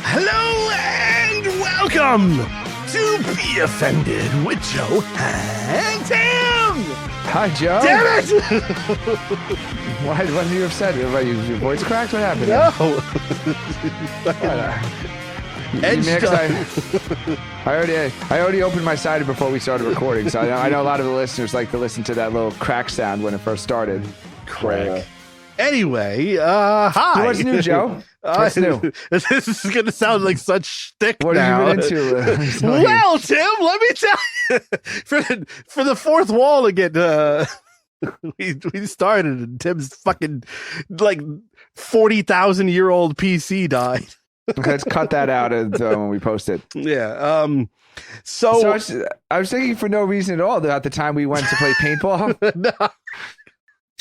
Hello and welcome to Be Offended with Joe and Tim. Hi, Joe. Damn it! Why are you upset? Your voice cracked? What happened? No. I already opened my cider before we started recording, so I know a lot of the listeners like to listen to that little crack sound when it first started. Crack. Anyway, hi. What's new, Joe? What's new? This is going to sound like such shtick What now. have you been into? Well, Tim, let me tell you, for the fourth wall again, we started and Tim's fucking like 40,000-year-old PC died. Let's cut that out when we post it. Yeah. So I was thinking for no reason at all that at the time we went to play paintball. No.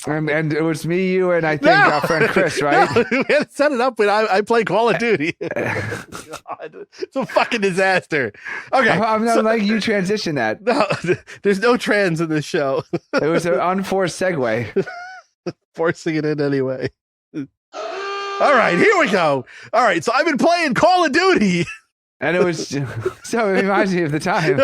And it was me, you, and I think our friend Chris, right? No, we had to set it up when I play Call of Duty. God, it's a fucking disaster. Okay. I'm like you transition that. No, there's no trans in this show. It was an unforced segue. Forcing it in anyway. All right, here we go. All right, so I've been playing Call of Duty. And it was, so it reminds me of the time.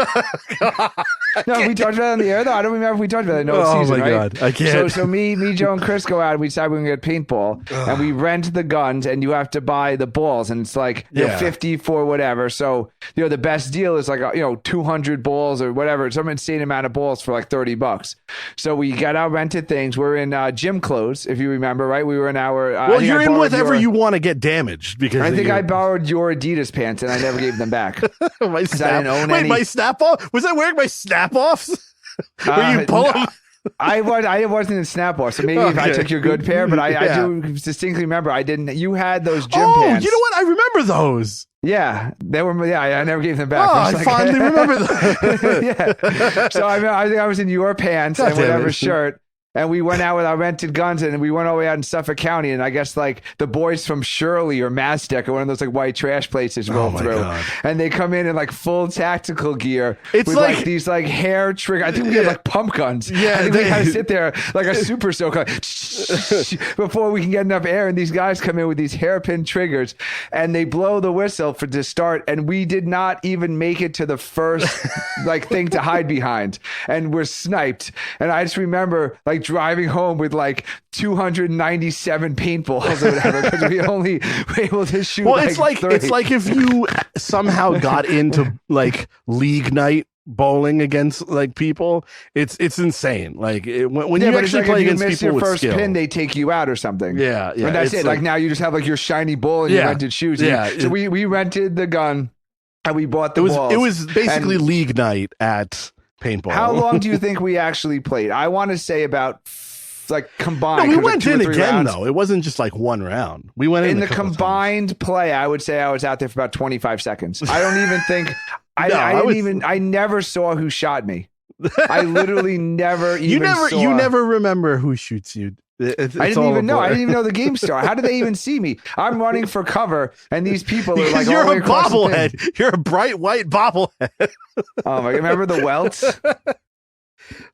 No, we talked about it on the air, though. I don't remember if we talked about it. No, it's season, my right? God, I can't. So me, Joe, and Chris go out and we decide we're going to get paintball. And we rent the guns and you have to buy the balls. And it's like, you know, 50 for whatever. So, the best deal is like, 200 balls or whatever. Some insane amount of balls for like $30. So we got our rented things. We're in gym clothes, if you remember, right? We were in our... well, you're in whatever you want to get damaged. Because I think I borrowed your Adidas pants and I never gave them back. My snap-off? Was I wearing my snap-offs? Were you pulling? I wasn't in snap-off, so maybe if I took your good pair, but I do distinctly remember I didn't. You had those gym pants. You know what? I remember those. Yeah, they were. Yeah, I never gave them back. I fondly remember them. Yeah. So I think I was in your pants and whatever shirt. And we went out with our rented guns and we went all the way out in Suffolk County. And I guess like the boys from Shirley or Maztec or one of those like white trash places roll through. God. And they come in like full tactical gear. It's with like these like hair trigger. I think we had like pump guns. Yeah. I think we had to sit there like a super soaker before we can get enough air. And these guys come in with these hairpin triggers and they blow the whistle to start. And we did not even make it to the first like thing to hide behind. And we're sniped. And I just remember like driving home with like 297 paintballs or whatever because we only were able to shoot. Well, it's like if you somehow got into like league night bowling against like people, it's insane. Like when you actually play against people your with first skill. pin, they take you out or something. Yeah. And that's it. Like now you just have like your shiny bull and your rented shoes. Yeah. So we rented the gun and we bought the balls. It was basically league night at paintball. How long do you think we actually played? I want to say about like combined. No, we went in again though. It wasn't just like one round. We went in the combined play. I would say I was out there for about 25 seconds. I don't even think I never saw who shot me. I literally never even saw. You never remember who shoots you. I didn't even know. I didn't even know the game started. How did they even see me? I'm running for cover, and these people are like, "You're a bobblehead. You're a bright white bobblehead." Oh my! Remember the welts?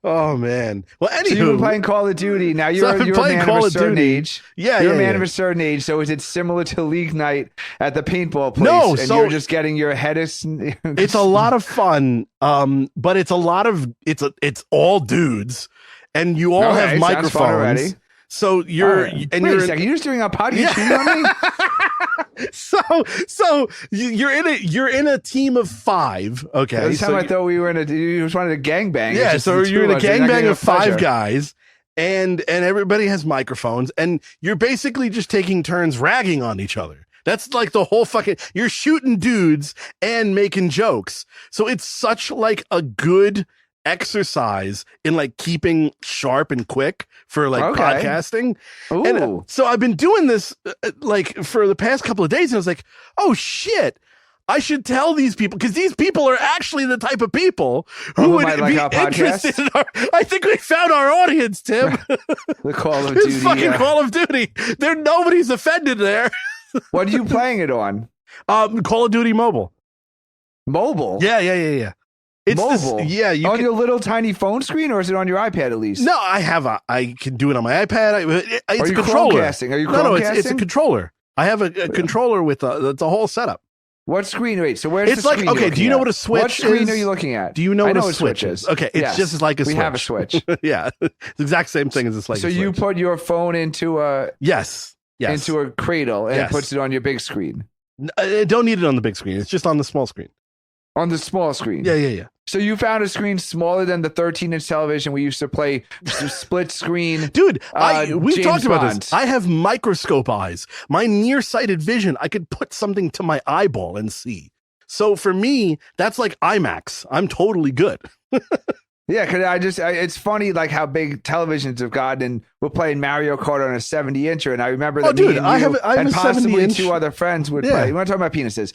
Oh man. Well, anyway, so you were playing Call of Duty. Now you're a man of a certain age. Yeah, you're a man of a certain age. So is it similar to league night at the paintball place? No, and you're just getting your head. It's a lot of fun. But it's it's all dudes, and you all have microphones. So you're wait a second. You're just doing a podcast on me. So you're in a team of 5. Okay. This time I thought we were you just wanted a gangbang. Yeah. So you're in a gangbang of 5 guys, and everybody has microphones, and you're basically just taking turns ragging on each other. That's like the whole you're shooting dudes and making jokes. So it's such like a good exercise in like keeping sharp and quick for like podcasting. Ooh. And so I've been doing this like for the past couple of days, and I was like, oh shit, I should tell these people, because these people are actually the type of people who would be interested in I think we found our audience, Tim. The Call of Duty. It's fucking Call of Duty. Nobody's offended there. What are you playing it on? Call of Duty Mobile. Mobile? Yeah. It's mobile. You on your little tiny phone screen, or is it on your iPad at least? No, I can do it on my iPad. It's a controller. Are you Chromecasting? No, it's a controller. I have a controller with it's a whole setup. What screen? Wait, so where's it's the like, screen? okay, do you know what a Switch is? What screen are you looking at? Do you know what a Switch is? Okay, it's just like a Switch. We have a Switch. Yeah, it's the exact same thing as a Switch. So you put your phone into a into a cradle and it puts it on your big screen. I don't need it on the big screen. It's just on the small screen. On the small screen. Yeah. So you found a screen smaller than the 13-inch television we used to play split screen. Dude, we've talked about Bond. this. I have microscope eyes. My nearsighted vision, I could put something to my eyeball and see. So for me, that's like IMAX. I'm totally good. Yeah, because it's funny like how big televisions have gotten, and we're playing Mario Kart on a 70-incher, and I remember that me and you and possibly 2 other friends would play. We want to talk about penises.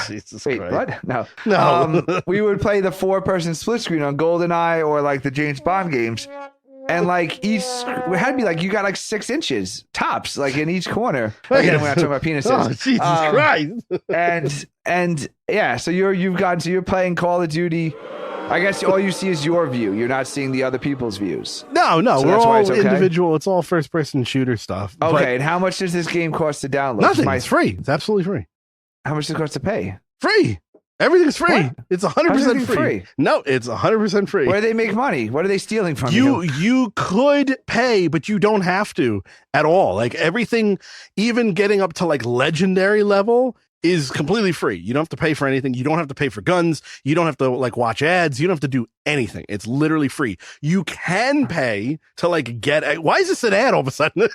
Jesus wait, Christ. what? No. We would play the 4-person split screen on GoldenEye or like the James Bond games, and like we had to be like you got like 6 inches tops, like in each corner. Again, we're not talking about penises. Oh, Jesus Christ! and yeah, so you're playing Call of Duty. I guess all you see is your view. You're not seeing the other people's views. No, so we're all individual. It's all first-person shooter stuff. Okay, and how much does this game cost to download? Nothing. It's free. It's absolutely free. How much does it cost to pay? Free. Everything's free. What? It's 100% free. No, it's 100% free. Where do they make money? What are they stealing from you? You could pay, but you don't have to at all. Like everything, even getting up to like legendary level, is completely free. You don't have to pay for anything. You don't have to pay for guns. You don't have to like watch ads. You don't have to do anything. It's literally free. You can pay to like get. Why is this an ad all of a sudden?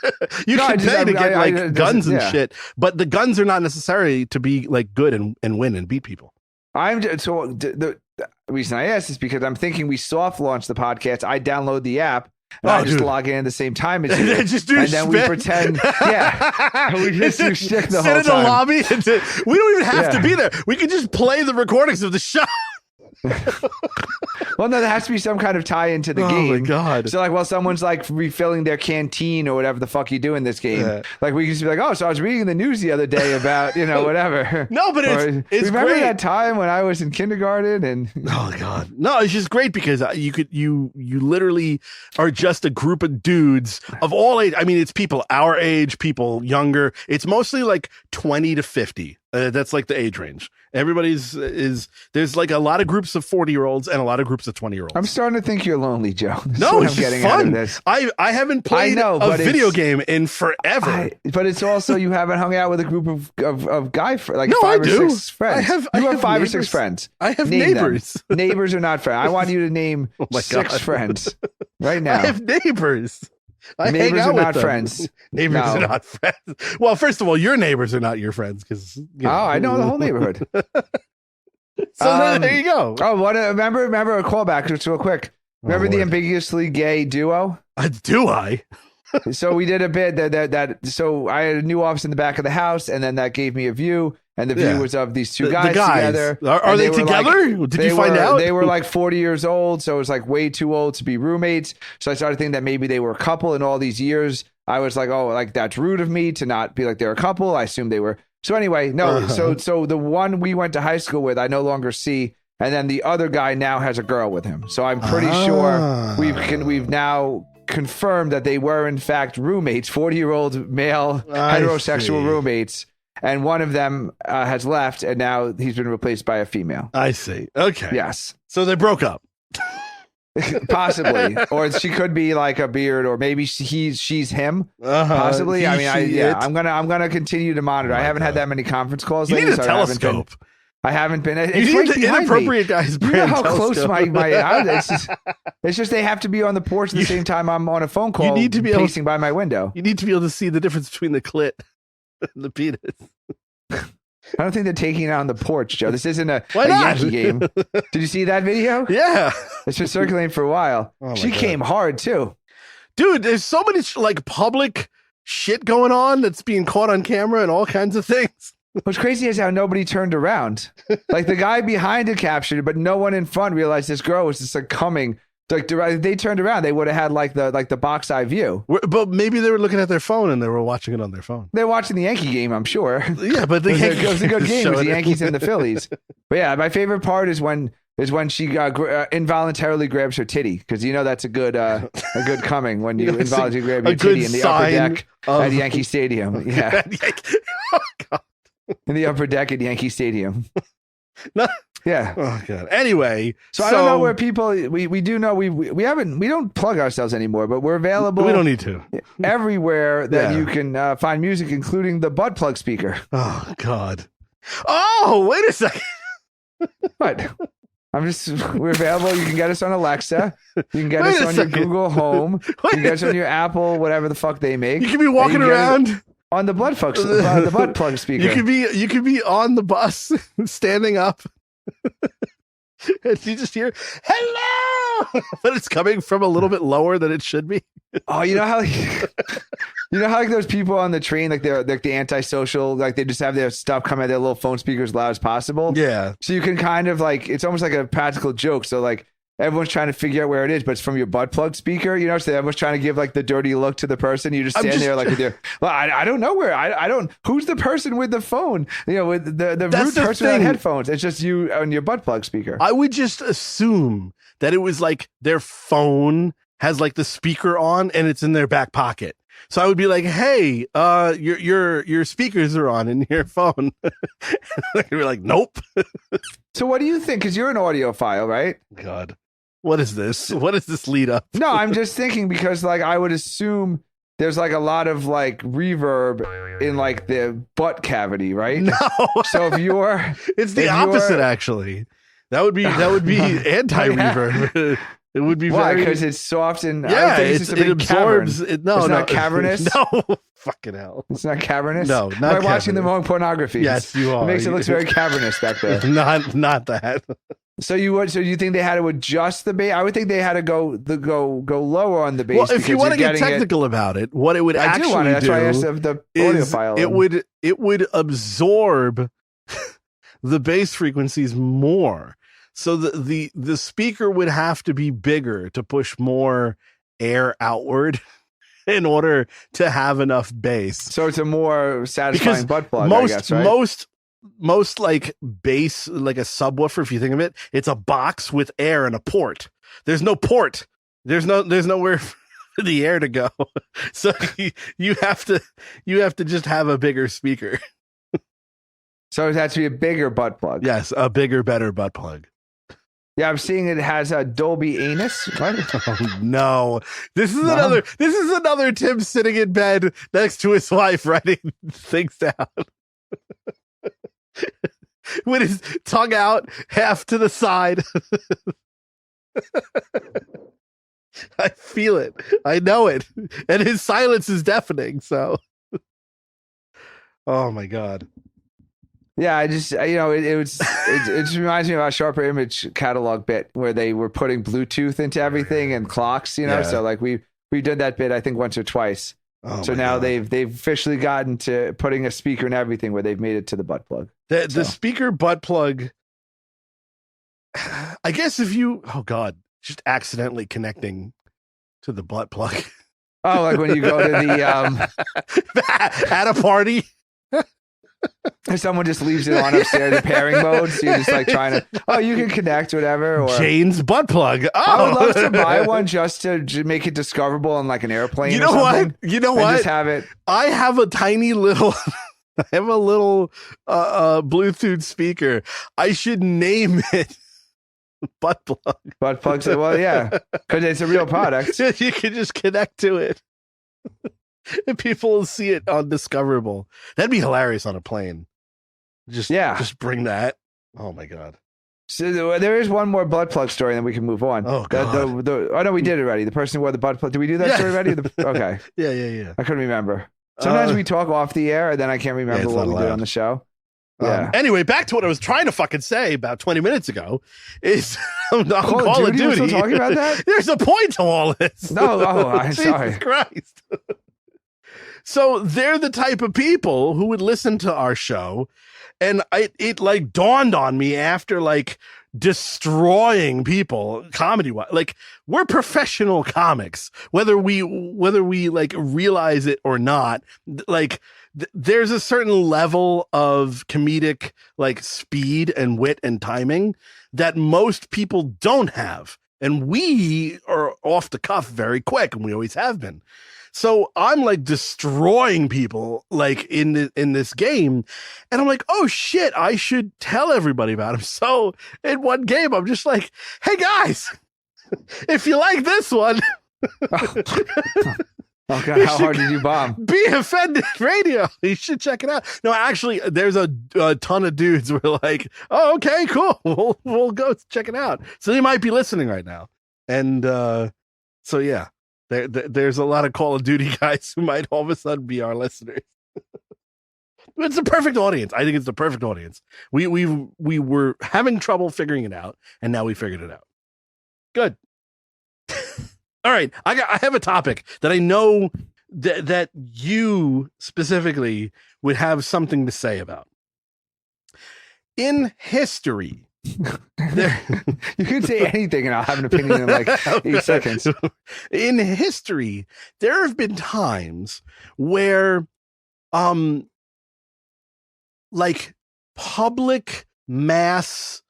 You can pay to get guns and shit, but the guns are not necessary to be like good and win and beat people. The reason I asked is because I'm thinking we soft launch the podcast. I download the app. And I just log in at the same time as you. And then we pretend, we just do shtick the whole time. Sit in the lobby. We don't even have to be there. We can just play the recordings of the show. Well, no, there has to be some kind of tie into the game. Oh my God. So like, well, someone's like refilling their canteen or whatever the fuck you do in this game. Yeah. Like we can just be like, oh, so I was reading the news the other day about, whatever. No, but it's remember great. that time when I was in kindergarten and oh God. No, it's just great because you literally are just a group of dudes of all age. I mean, it's people our age, people younger. It's mostly like 20 to 50. That's like the age range. Everybody's there's like a lot of groups of 40-year-olds and a lot of groups of 20-year-olds. I'm starting to think you're lonely, Joe. No, it's just fun. I haven't played a video game in forever. But it's also you haven't hung out with a group of guys, like no, 5 or 6 friends. I have 5 neighbors. Or 6 friends. I have neighbors. Neighbors are not friends. I want you to name 6 friends right now. I have neighbors. Neighbors are not friends. Neighbors are not friends. Well, first of all, your neighbors are not your friends because I know the whole neighborhood. So there you go. Oh, remember a callback just real quick. Remember the ambiguously gay duo? Do I? So we did a bit that. So I had a new office in the back of the house, and then that gave me a view. And the view was of these 2 guys together. Are they together? Did you find out? They were like 40 years old, so it was like way too old to be roommates. So I started thinking that maybe they were a couple in all these years. I was like, oh, like that's rude of me to not be like they're a couple. I assumed they were. So anyway, no. So the one we went to high school with, I no longer see. And then the other guy now has a girl with him. So I'm pretty sure we've now confirmed that they were in fact roommates, 40-year-old male heterosexual roommates. And one of them has left, and now he's been replaced by a female. I see. Okay. Yes. So they broke up. Possibly, or she could be like a beard, or maybe she's him. Possibly. I'm gonna continue to monitor. I haven't had that many conference calls. You need a telescope. I haven't been. It's you need right the inappropriate guy's brand. You know how telescope. close it's just they have to be on the porch at the same time I'm on a phone call. You need to be pacing by my window. You need to be able to see the difference between the clit and the penis. I don't think they're taking it on the porch, Joe. This isn't a Yankee game. Did you see that video? Yeah. It's been circulating for a while. She came hard, too. Dude, there's so many like public shit going on that's being caught on camera and all kinds of things. What's crazy is how nobody turned around. Like the guy behind it captured it, but no one in front realized this girl was just like coming. Like they turned around, they would have had like the box eye view. But maybe they were looking at their phone and they were watching it on their phone. They're watching the Yankee game, I'm sure. Yeah, but it was a good game. It was the Yankees and the Phillies. But yeah, my favorite part is when is when she involuntarily grabs her titty, because you know that's a good coming when you involuntarily grab your titty in the upper deck at Yankee Stadium. Yeah, oh God. In the upper deck at Yankee Stadium. No. Yeah. Oh God. Anyway, so I don't know where people. We do know we don't plug ourselves anymore, but we're available. We don't need to. Everywhere that you can find music, including the butt plug speaker. Oh God. Oh, wait a second. What? We're available. You can get us on Alexa. You can get us on your Google Home. You can get us on your Apple, whatever the fuck they make. You can be walking around on the butt plug speaker. You could be on the bus, standing up, and you just hear "hello," but it's coming from a little bit lower than it should be. Oh, you know how like those people on the train, like they're like the antisocial, like they just have their stuff come out their little phone speakers as loud as possible. Yeah. So you can kind of like, it's almost like a practical joke. So like everyone's trying to figure out where it is, but it's from your butt plug speaker, you know? So everyone's trying to give like the dirty look to the person. You just stand there like with your, well, I don't know where, I don't, who's the person with the phone? You know, with the rude person with headphones. It's just you on your butt plug speaker. I would just assume that it was like their phone has like the speaker on and it's in their back pocket. So I would be like, "Hey, your speakers are on in your phone." You're like, "Nope." So what do you think? Because you're an audiophile, right? God, what is this? What is this lead up? No, I'm just thinking because like I would assume there's like a lot of like reverb in like the butt cavity, right? No. So if you're, it's the opposite actually. That would be anti-reverb. It would be why? Because it's soft and it absorbs. It's not cavernous. No, fucking hell. It's not cavernous. No, not. Am I watching the wrong pornography? Yes, you are. It makes it look very cavernous back there. Not that. So you think they had to adjust the bass? I would think they had to go lower on the bass. Well, if you want to get technical about it, what it would actually do, that's why I asked the audiophile. It would absorb the bass frequencies more. So the speaker would have to be bigger to push more air outward in order to have enough bass. So it's a more satisfying butt plug, I guess, right? Most like bass, like a subwoofer, if you think of it, it's a box with air and a port. There's no port. There's nowhere for the air to go. So you have to just have a bigger speaker. So it has to be a bigger butt plug. Yes, a bigger, better butt plug. Yeah, I'm seeing it has a Dolby anus. What? Oh, no, this is another Tim sitting in bed next to his wife writing things down with his tongue out half to the side. I feel it. I know it, and his silence is deafening. So, oh my God. Yeah, I just, it reminds me of our Sharper Image catalog bit where they were putting Bluetooth into everything and clocks, Yeah. So like we did that bit, I think once or twice. Oh so now they've officially gotten to putting a speaker in everything where they've made it to the butt plug. The speaker butt plug, I guess if you, just accidentally connecting to the butt plug. Oh, like when you go to the, at a party. Someone just leaves it on upstairs in pairing mode, so you're just like trying to, you can connect whatever. Or Jane's butt plug. Oh, I would love to buy one just to make it discoverable on like an airplane. You know what? Just have it. I have a tiny little. I have a little Bluetooth speaker. I should name it butt plug. Butt plug. Well, yeah, because it's a real product. You can just connect to it. And people will see it undiscoverable. That'd be hilarious on a plane. Just bring that. Oh my God. So there is one more butt plug story, and then we can move on. Oh God. Oh no, we did it already. The person who wore the butt plug. Did we do that story already? Okay. Yeah. I couldn't remember. Sometimes we talk off the air, and then I can't remember what we did on the show. Yeah. Anyway, back to what I was trying to fucking say about 20 minutes ago is on Call of Duty. We're still talking about that? There's a point to all this. No, I'm sorry. Jesus Christ. So they're the type of people who would listen to our show. And it like dawned on me after like destroying people comedy wise. Like, we're professional comics, whether we like realize it or not. Like, there's a certain level of comedic like speed and wit and timing that most people don't have. And we are off the cuff very quick, and we always have been. So I'm like destroying people like in this game, and I'm like, oh shit, I should tell everybody about him. So in one game, I'm just like, hey guys, if you like this one, oh God, how hard did you bomb? Be Offended Radio. You should check it out. No, actually, there's a ton of dudes who are like, oh, okay, cool. We'll go check it out. So they might be listening right now. And so, yeah, there's a lot of Call of Duty guys who might all of a sudden be our listeners. It's the perfect audience. I think it's the perfect audience. We were having trouble figuring it out, and now we figured it out. Good. All right, I have a topic that I know that you specifically would have something to say about. In history, you can say anything and I'll have an opinion in like 8 seconds. In history, there have been times where, like public mass,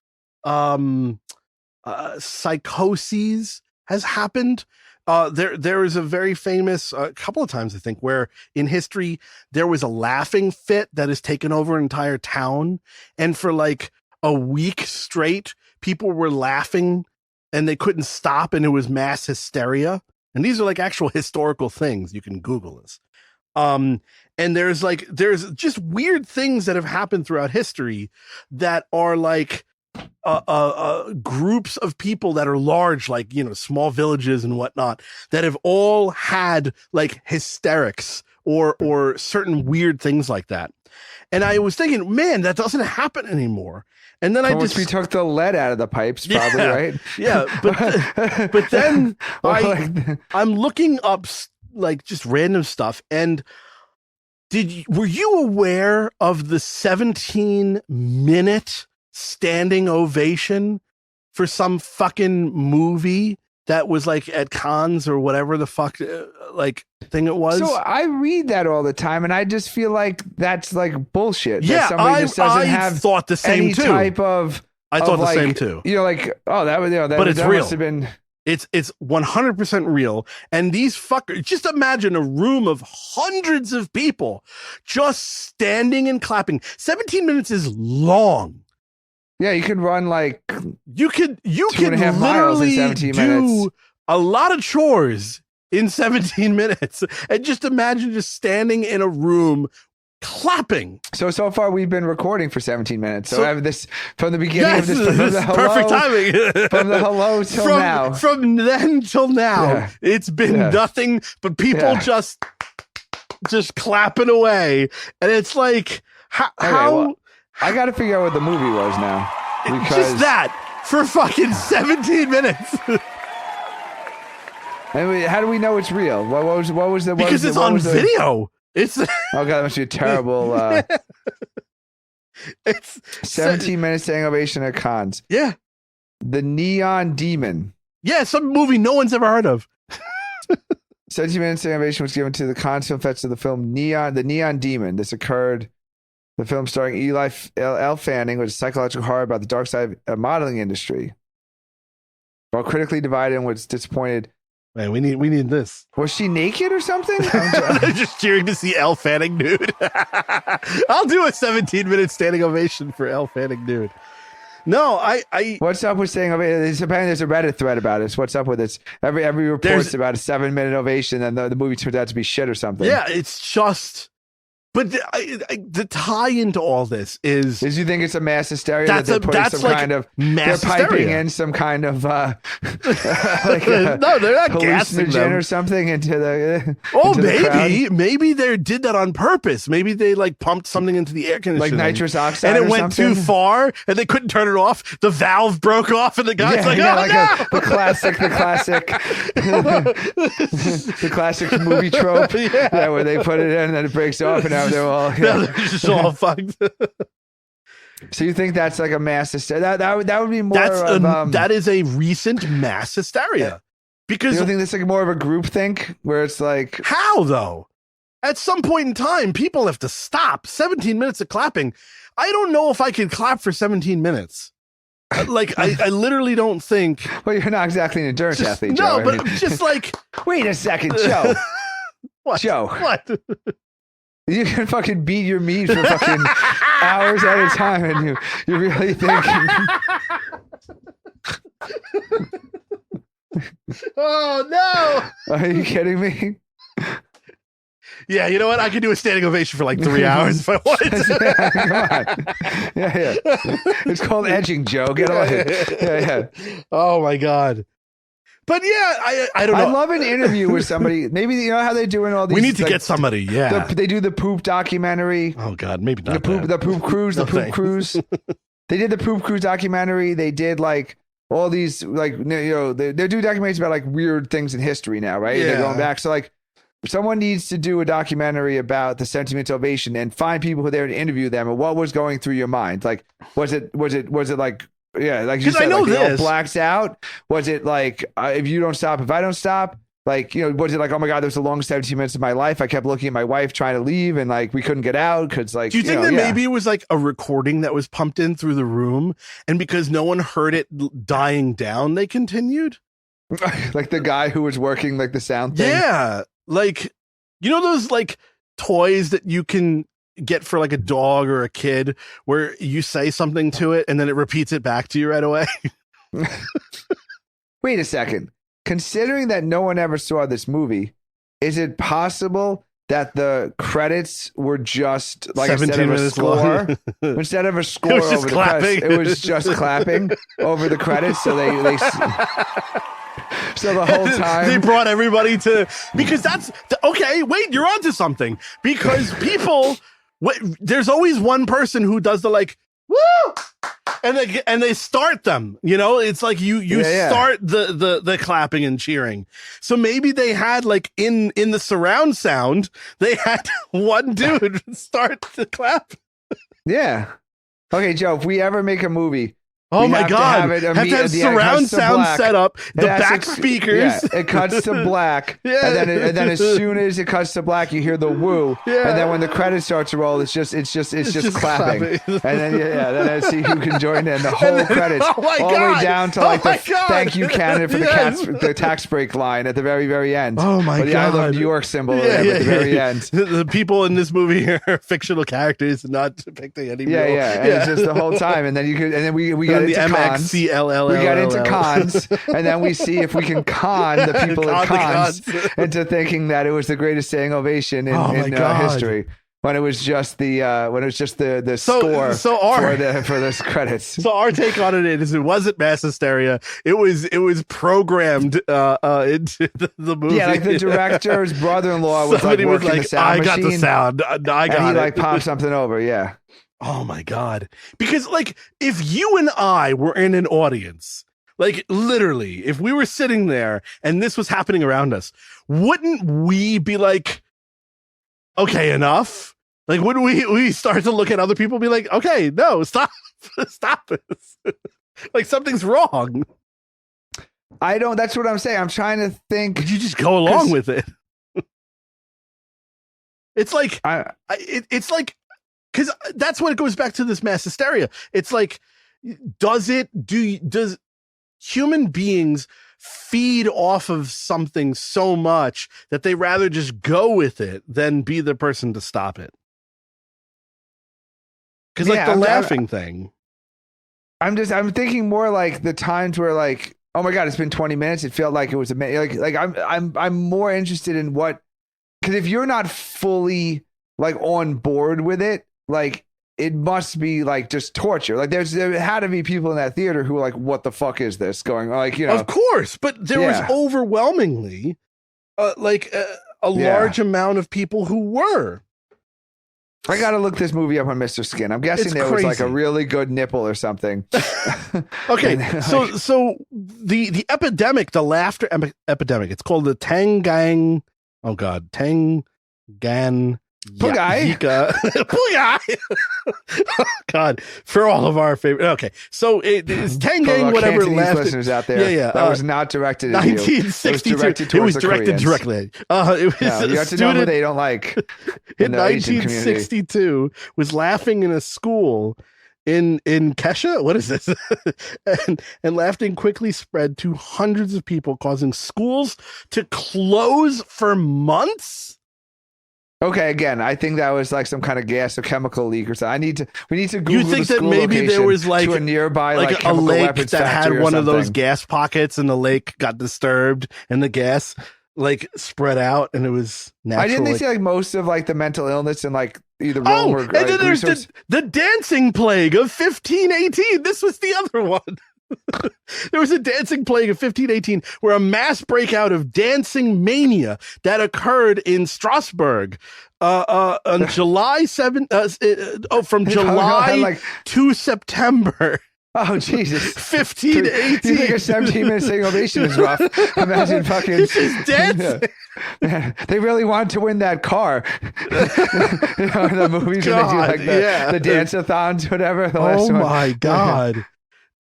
psychoses has happened. There is a very famous couple of times, I think, where in history there was a laughing fit that has taken over an entire town, and for like a week straight, people were laughing and they couldn't stop, and it was mass hysteria. And these are like actual historical things. You can Google this. And there's just weird things that have happened throughout history that are like groups of people that are large, like, you know, small villages and whatnot, that have all had like hysterics or certain weird things like that. And I was thinking, man, that doesn't happen anymore. And then we took the lead out of the pipes, probably, right? Yeah, but then I'm looking up like just random stuff. And were you aware of the 17-minute standing ovation for some fucking movie that was like at Cannes or whatever the fuck like thing it was? So I read that all the time, and I just feel like that's like bullshit. Yeah, I thought the same too. Type of I thought like, the same too. You know, like, oh, that was, you know, that, but it's that real. Must have been. It's 100% real. And these fuckers, just imagine a room of hundreds of people just standing and clapping. 17 minutes is long. Yeah, you could run like you could miles literally in 17 do minutes. A lot of chores in 17 minutes. And just imagine just standing in a room clapping. So far we've been recording for 17 minutes. So I have this from the beginning of this, from the hello, perfect timing. From the hello till now. From then till now, it's been nothing but people just clapping away. And it's like, how well, I got to figure out what the movie was now. Because just that for fucking 17 minutes. How do we know it's real? What was the? Because it's on video. It's oh God, that must be a terrible. It's 17 minute standing ovation at Cannes. Yeah, The Neon Demon. Yeah, some movie no one's ever heard of. 17 minute standing ovation was given to the Cannes Film Festival of the film The Neon Demon. This occurred. The film starring Eli L. Fanning was a psychological horror about the dark side of the modeling industry. While critically divided and was disappointed. Man, we need this. Was she naked or something? I'm just cheering to see Elle Fanning nude. I'll do a 17-minute standing ovation for Elle Fanning nude. No, I. What's up with standing ovation? Apparently, there's a Reddit thread about it. What's up with it? Every report's about a 7-minute ovation, and the movie turns out to be shit or something. Yeah, it's just But the tie into all this is you think it's a mass hysteria that's that they're putting some like kind of mass they're piping hysteria. in some kind of like no, they're not gassing them or something into the maybe they did that on purpose. Maybe they like pumped something into the air conditioning, like nitrous oxide, and it went something. too far, and they couldn't turn it off. The valve broke off, and the guy's like, "Oh like no!" The classic movie trope, where they put it in and then it breaks off, and now they're all they're just all fucked. So you think that's like a mass hysteria? That would be more. That is a recent mass hysteria. Because you don't think that's like more of a group think where it's like, how though? At some point in time, people have to stop. 17 minutes of clapping. I don't know if I could clap for 17 minutes. Like I literally don't think. Well, you're not exactly an endurance athlete, Joe. No, but just like, wait a second, Joe. What? Joe. What? You can fucking beat your meat for fucking hours at a time, and you really think? Oh no! Are you kidding me? Yeah, you know what? I could do a standing ovation for like 3 hours if I wanted to. Come on. Yeah. It's called edging, Joe. Get on it. Yeah. Oh my God. But yeah, I don't know. I love an interview with somebody. Maybe you know how they do in all these. We need to get somebody. Yeah, they do the poop documentary. Oh God, maybe not the poop cruise. They did the poop cruise documentary. They did like all these like they do documentaries about like weird things in history now, right? Yeah. They're going back. So like someone needs to do a documentary about the sentiment ovation and find people who are there to interview them and what was going through your mind. Like was it like. Yeah, like you said, I know like, this blacks out. Was it like if you don't stop, if I don't stop? Like, was it like, oh my God, there was a long 17 minutes of my life. I kept looking at my wife trying to leave, and like we couldn't get out because like. Do you think that maybe it was like a recording that was pumped in through the room, and because no one heard it dying down, they continued? Like the guy who was working like the sound thing. Yeah, like those like toys that you can get for like a dog or a kid where you say something to it and then it repeats it back to you right away. Wait a second. Considering that no one ever saw this movie, is it possible that the credits were just like instead of a score, instead of a score over the credits, it was just clapping over the credits? So they so the whole time they brought everybody to, because that's okay. Wait, you're onto something, because people. There's always one person who does the like woo, and they start them. It's like you start the clapping and cheering. So maybe they had like in the surround sound, they had one dude start the clap. Yeah. Okay, Joe. If we ever make a movie. Oh my God! Have to have surround sound set up, the back speakers. Yeah, it cuts to black, and then as soon as it cuts to black, you hear the woo, and then when the credits start to roll, it's just clapping, and then I see who can join in the whole credits, all the way down to like the thank you Canada for the tax break line at the very very end. Oh my God! The I love New York symbol at the very end. The people in this movie are fictional characters, not depicting any. And it's just the whole time, and then we got into cons. We got into cons, and then we see if we can con the people at cons into thinking that it was the greatest standing ovation in history. When it was just the score for those credits. So our take on it is it wasn't mass hysteria. It was programmed into the movie. Yeah, like the director's brother-in-law was like working the sound machine. I got the sound. I got it. And he like popped something over. Yeah. Oh my God. Because like if you and I were in an audience, like literally, if we were sitting there and this was happening around us, wouldn't we be like, okay, enough? Like, wouldn't we start to look at other people and be like, okay, no, stop this. Like something's wrong. That's what I'm saying. I'm trying to think. Would you just go along with it? It's like, it's like, because that's when it goes back to this mass hysteria. It's like, does human beings feed off of something so much that they rather just go with it than be the person to stop it? Because like the laughing thing. I'm thinking more like the times where like, oh my God, it's been 20 minutes. It felt like it was like I'm more interested in what, because if you're not fully like on board with it, like it must be like just torture. Like there had to be people in that theater who were like, what the fuck is this going on? Like, Of course, but there was overwhelmingly a large amount of people who were. I got to look this movie up on Mr. Skin. I'm guessing there was like a really good nipple or something. Okay, so the epidemic, the laughter epidemic, it's called the Tangang. Oh God, Tangan. Yika. Oh God, for all of our favorite. Okay, so it's Tangang, whatever. Listeners out there, yeah. That was not directed at 1962. It was directed directly. It was you have to know who they don't like. In 1962, was laughing in a school in Kesha. What is this? and laughing quickly spread to hundreds of people, causing schools to close for months. Okay, again, I think that was like some kind of gas or chemical leak or something. We need to Google. You think that maybe there was like to a nearby like a lake that had one of those gas pockets, and the lake got disturbed, and the gas like spread out, and it was natural. I didn't say like most of like the mental illness in like either Rome or and then there's the dancing plague of 1518. This was the other one. There was a dancing plague of 1518 where a mass breakout of dancing mania that occurred in Strasbourg on July 7th. From July to September. Oh, Jesus. 1518. You think a 17-minute single ovation is rough? Imagine fucking... It's just dancing. Yeah. They really want to win that car. The movies God, when they do like the dance-a-thons, whatever. Oh, my God.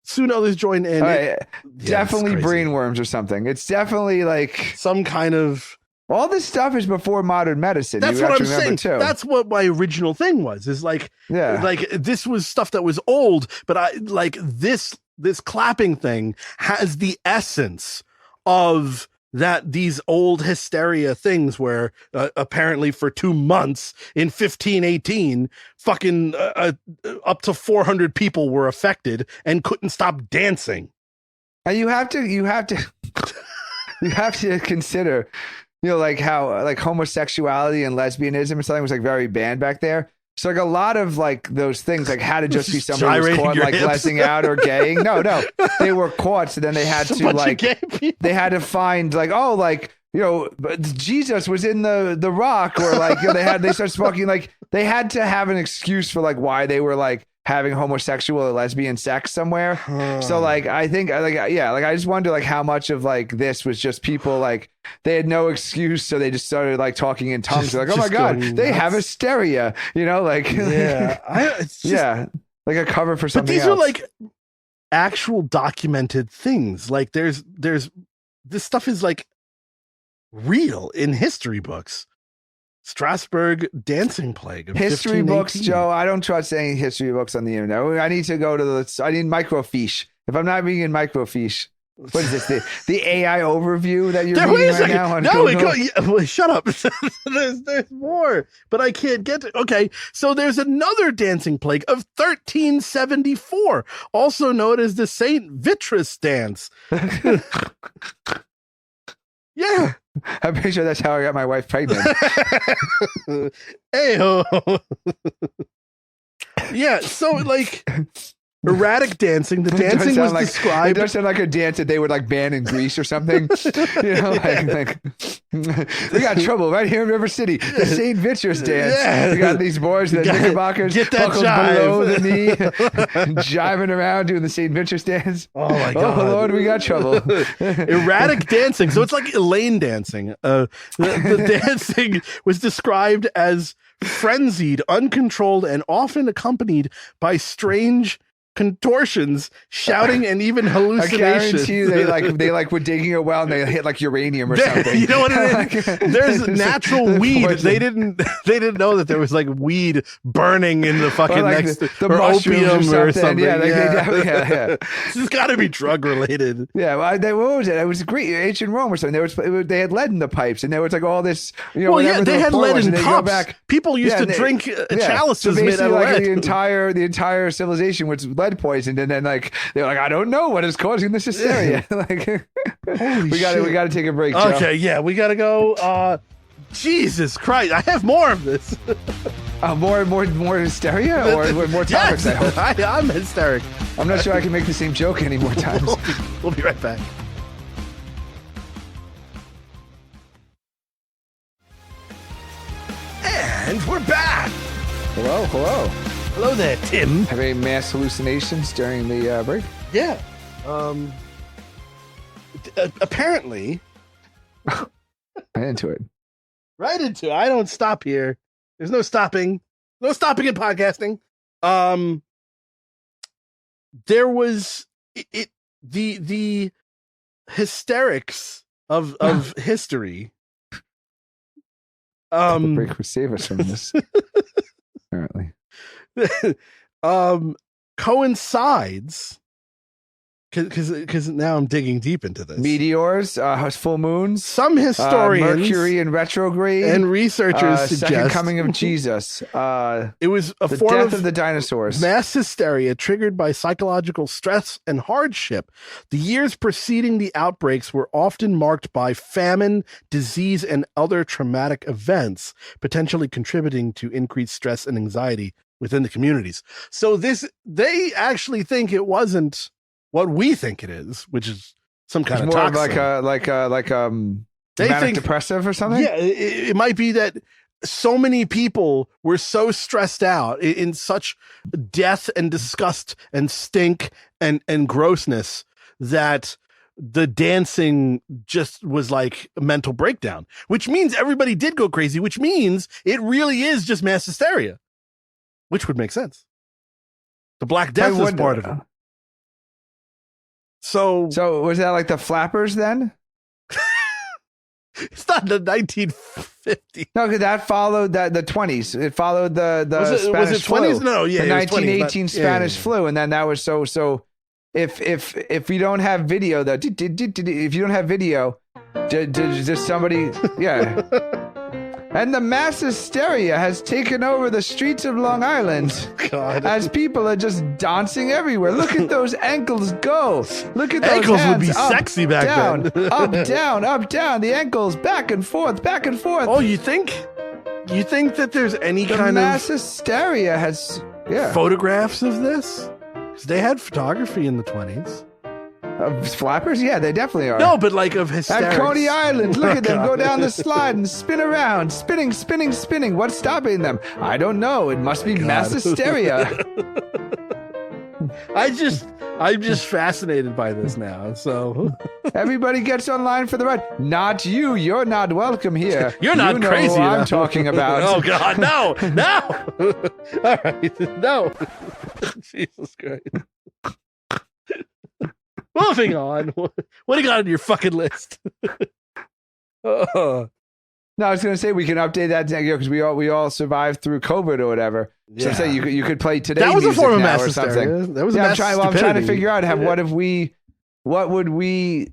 Soon others join in. Definitely brainworms or something. It's definitely like... some kind of... All this stuff is before modern medicine. That's what I'm saying. Too. That's what my original thing was. Is like, like this was stuff that was old, but I like this clapping thing has the essence of that. These old hysteria things where apparently for 2 months in 1518, fucking up to 400 people were affected and couldn't stop dancing. And you have to consider. You know, like how like homosexuality and lesbianism and something was like very banned back there. So like a lot of like those things like had to just be somebody who was caught like lessing out or gaying. No, they were caught. So then they had to like they had to find like Jesus was in the Rock or like they started smoking like they had to have an excuse for like why they were like having homosexual or lesbian sex somewhere. So like I think I just wonder like how much of like this was just people like they had no excuse, so they just started like talking in tongues. Like, oh my God, they have hysteria, like like a cover for something. But these else. are like actual documented things. Like there's this stuff is like real in history books. Strasbourg dancing plague of history books, Joe. I don't trust any history books on the internet. I need to go to I need microfiche. If I'm not being in microfiche, what is this? The AI overview that you're reading right now on Google? Shut up. there's more, but I can't get to. Okay, so there's another dancing plague of 1374, also known as the Saint Vitrus dance. Yeah. I'm pretty sure that's how I got my wife pregnant. Ayo. Yeah, so like erratic dancing. The dancing was described. It does sound like a dance that they would like ban in Greece or something. Like we got trouble right here in River City. The St. Vitrus dance. Yeah. We got these boys with the knickerbockers, get that buckles below the knee, jiving around doing the St. Vitrus dance. Oh my God! Oh Lord, we got trouble. Erratic dancing. So it's like Elaine dancing. The dancing was described as frenzied, uncontrolled, and often accompanied by strange contortions, shouting, and even hallucinations. I guarantee you they were digging a well and they hit like uranium or something. You know what it is? There's natural weed. They didn't know that there was like weed burning in the fucking like next the or opium or something. Yeah. This has got to be drug related. Yeah, what was it? It was Greek, ancient Rome or something. They had lead in the pipes, and there was like all this. They had lead in cups. People used to drink chalices made out of lead. The entire civilization was lead poisoned, and then like they were like, I don't know what is causing this hysteria. Like, we got to take a break. Joe. Okay, yeah, we got to go. Jesus Christ! I have more of this. More hysteria or more topics? Yes, I hope. I'm hysteric. I'm not sure I can make the same joke any more times. We'll be right back. And we're back. Hello there, Tim. Have any mass hallucinations during the break? Yeah. Apparently. Right into it. Right into it. I don't stop here. There's no stopping. No stopping in podcasting. There was the hysterics of history. The break would save us from this. Apparently. Coincides because now I'm digging deep into this. Meteors, full moons, some historians, Mercury in retrograde, and researchers suggest second coming of Jesus. It was a the form death of the dinosaurs. Mass hysteria triggered by psychological stress and hardship. The years preceding the outbreaks were often marked by famine, disease, and other traumatic events, potentially contributing to increased stress and anxiety within the communities. So they actually think it wasn't what we think it is, which is some kind of more toxin. They manic depressive or something. Yeah, it might be that so many people were so stressed out in such death and disgust and stink and grossness that the dancing just was like a mental breakdown, which means everybody did go crazy, which means it really is just mass hysteria, which would make sense. The Black Death is part of it. So was that like the flappers then? It's not the 1950s. No, because that followed the 20s. It followed the Spanish was it 20s? flu. No, yeah, the 1918 Spanish yeah. flu, and then that was so. If you don't have video, if you don't have video, just somebody, yeah. And the mass hysteria has taken over the streets of Long Island. God. As people are just dancing everywhere. Look at those ankles go. Look at those ankles hands. would be up, sexy back down, then. Up, down, up, down. The ankles back and forth, back and forth. Oh, you think that there's any the kind mass of hysteria has photographs of this? Because they had photography in the 20s. Flappers? Yeah, they definitely are. No, but like of hysterics. At Coney Island, look at them go down the slide and spin around, spinning. What's stopping them? I don't know. It must be mass hysteria. I'm just fascinated by this now. So everybody gets online for the ride. Not you. You're not welcome here. You're not crazy. Who I'm talking about. Oh God, no. All right, no. Jesus Christ. Moving on. What do you got on your fucking list? No, I was going to say we can update that because we all survived through COVID or whatever. So I'm saying you could play today. That was a form of mass or hysteria. something. That was mass I'm trying to figure out what would we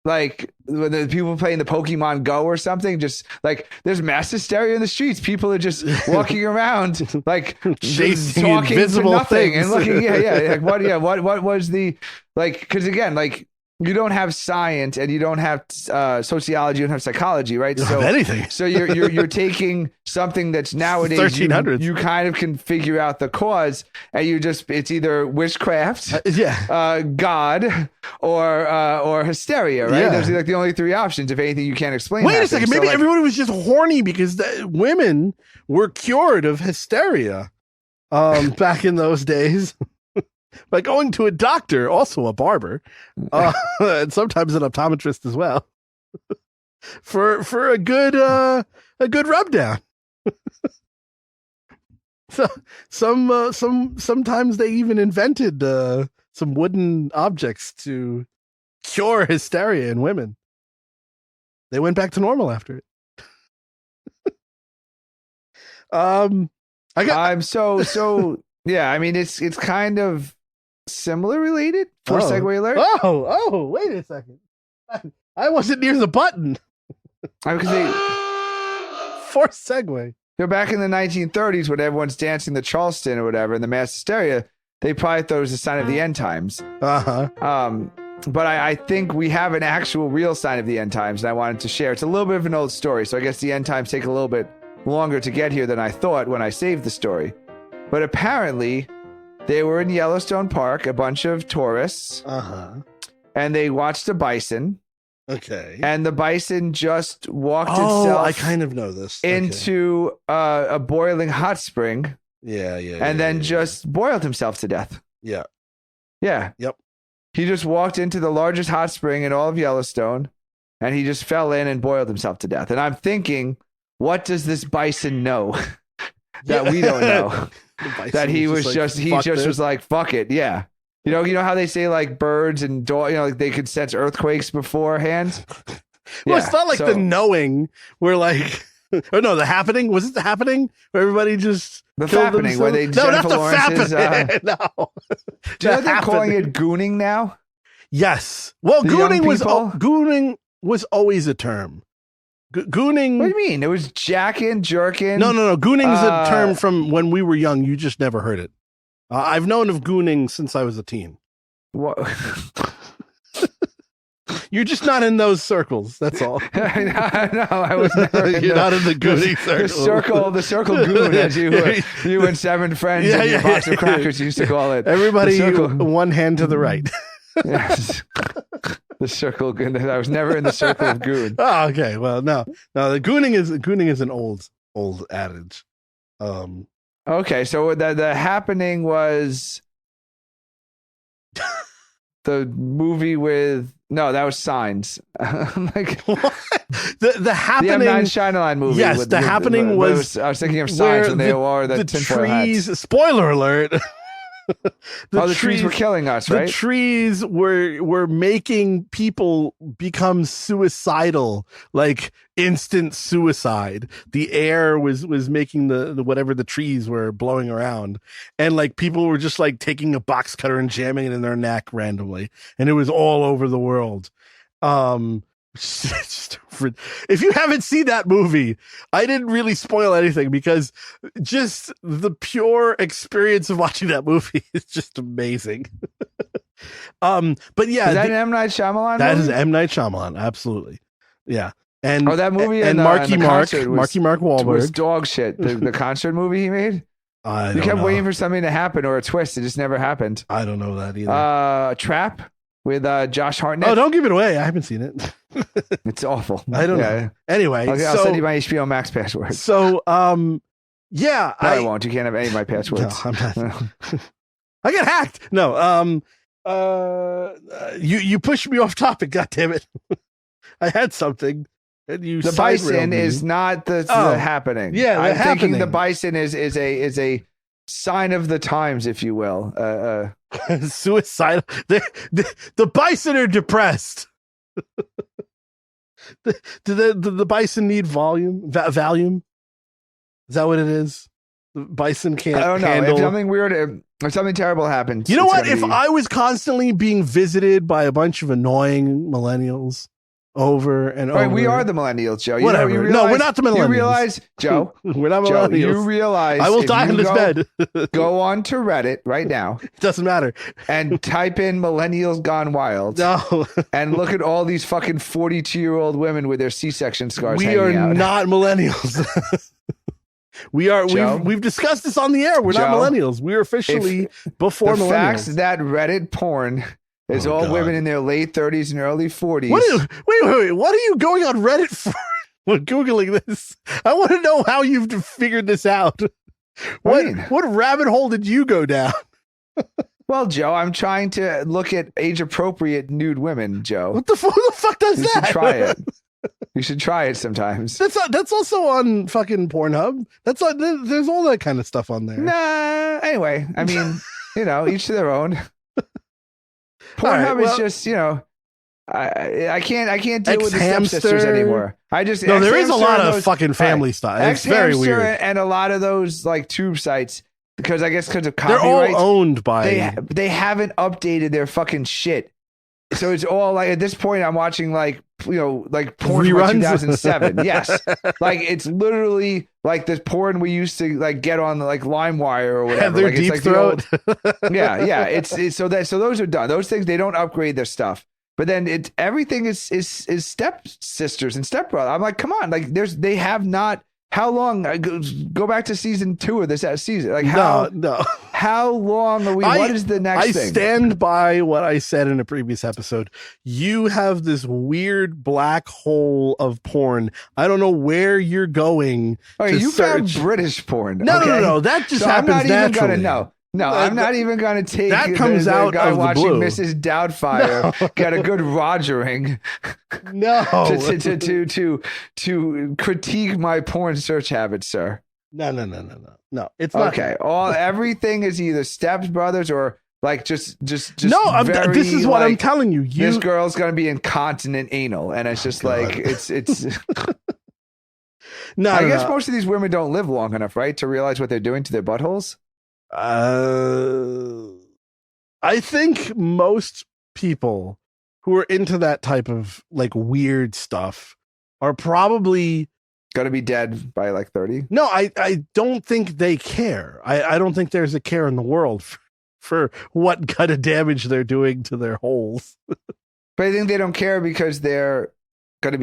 like when the people playing the Pokemon Go or something. Just like there's mass hysteria in the streets. People are just walking around like chasing talking invisible to nothing things. and looking. Yeah. Like what was the like? Because again, like. You don't have science and you don't have sociology, you don't have psychology, right? You don't have anything. So you're taking something that's nowadays 1300s. You kind of can figure out the cause, and it's either witchcraft, God, or hysteria, right? Yeah. Those are like the only three options. If anything, you can't explain. Wait a second, maybe everybody was just horny because women were cured of hysteria back in those days. By going to a doctor, also a barber, and sometimes an optometrist as well, for a good rub down. So sometimes they even invented some wooden objects to cure hysteria in women. They went back to normal after it. Yeah. I mean, it's kind of. Similar related for segue alert. Oh, wait a second. I wasn't near the button. Because forced segue. Back in the 1930s when everyone's dancing the Charleston or whatever and the mass hysteria, they probably thought it was a sign of the end times. Uh-huh. but I think we have an actual real sign of the end times, and I wanted to share. It's a little bit of an old story, so I guess the end times take a little bit longer to get here than I thought when I saved the story. But apparently, they were in Yellowstone Park, a bunch of tourists, and they watched a bison. Okay. And the bison just walked itself. I kind of know this. Into a boiling hot spring. Yeah. And then just boiled himself to death. Yeah. Yeah. Yep. He just walked into the largest hot spring in all of Yellowstone, and he just fell in and boiled himself to death. And I'm thinking, what does this bison know that we don't know? That he was was like, fuck it. Yeah. You know how they say like birds and like they could sense earthquakes beforehand? Well, it's not like the knowing where like, oh no, the happening. Was it the happening where everybody just the happening where they no, not the happening. No, do you know they're calling it gooning now? Yes. Well, gooning was always a term. Gooning. What do you mean? It was jacking, jerking. No. Gooning is a term from when we were young. You just never heard it. I've known of gooning since I was a teen. What? You're just not in those circles. That's all. No, I was never. You're not in the gooning circle. The circle goon, as you and seven friends in your box of crackers used to call it. Everybody, one hand to the right. Yes. The circle goon. I was never in the circle of goon. Oh, okay. Well, no. The gooning is an old adage. Okay, so the happening was the movie with that was Signs. Like what? The happening, the M. Night Shyamalan movie. Yes, the happening was. I was thinking of Signs when they wore the trees. Hats. Spoiler alert. The trees were killing us, right? The trees were making people become suicidal, like instant suicide. The air was making the whatever the trees were blowing around, and like people were just like taking a box cutter and jamming it in their neck randomly, and it was all over the world. If you haven't seen that movie, I didn't really spoil anything because just the pure experience of watching that movie is just amazing. But yeah, is that an M. Night Shyamalan? That is M. Night Shyamalan, absolutely. Yeah, and that movie and Marky Mark Wahlberg was dog shit. The concert movie he made. You kept waiting for something to happen or a twist. It just never happened. I don't know that either. Trap. With Josh Hartnett. Oh, don't give it away. I haven't seen it. It's awful. I don't know. Anyway, I'll send you my HBO Max password. So, yeah. No, I won't. You can't have any of my passwords. No, I'm not. I get hacked. No. You pushed me off topic. God damn it. I had something. And you. The bison is not the happening. Yeah, I'm thinking the bison is a sign of the times, if you will. Suicidal. The bison are depressed. Do the bison need Valium? Is that what it is? The bison can't. I don't know. Handle... If something weird, if something terrible happens, you know what? If I was constantly being visited by a bunch of annoying millennials over and over. Right, we are the millennials, Joe. Whatever. You realize, no, we're not the millennials. You realize, Joe. We're not millennials. Joe, you realize I will die in this bed. Go on to Reddit right now. It doesn't matter. And type in "millennials gone wild." No. And look at all these fucking 42-year-old women with their C-section scars. We are not millennials. We are. We've discussed this on the air. We're not millennials. We're officially before millennials. The facts that Reddit porn. It's all women in their late 30s and early 40s. Wait. What are you going on Reddit for? When Googling this, I want to know how you've figured this out. What rabbit hole did you go down? Well, Joe, I'm trying to look at age-appropriate nude women, Joe. Who the fuck does that? You should try it. You should try it sometimes. That's also on fucking Pornhub. There's all that kind of stuff on there. Nah. Anyway, I mean, each to their own. Pornhub is just, I can't deal with the stepsisters anymore. There is a lot of fucking family stuff. It's very weird. And a lot of those like tube sites, because of copyright. They're all owned by. They haven't updated their fucking shit. So it's all like, at this point I'm watching like porn from 2007. Yes. Like it's literally like the porn we used to like get on like LimeWire or whatever. Their Deep Throat. Yeah. It's so those are done. Those things, they don't upgrade their stuff. But then everything is stepsisters and stepbrother. I'm like, come on, like they have not. How long? Go back to season 2 of this season. Like no. How long are we? What is the next thing? I stand by what I said in a previous episode. You have this weird black hole of porn. I don't know where you're going. Okay, you search. found British porn. No. That just happens I'm not naturally. Even gonna No, I'm not even going to take that comes out guy of the watching blue. Mrs. Doubtfire get a good Rogering. No, to critique my porn search habits, sir. No. It's not okay. Everything is either stepbrothers or like just. No, this is what I'm telling you. This girl's going to be incontinent anal, and it's just like it's. No, I guess most of these women don't live long enough, right, to realize what they're doing to their buttholes. I think most people who are into that type of like weird stuff are probably gonna be dead by like 30. No, I don't think they care. I don't think there's a care in the world for what kind of damage they're doing to their holes. But I think they don't care because they're gonna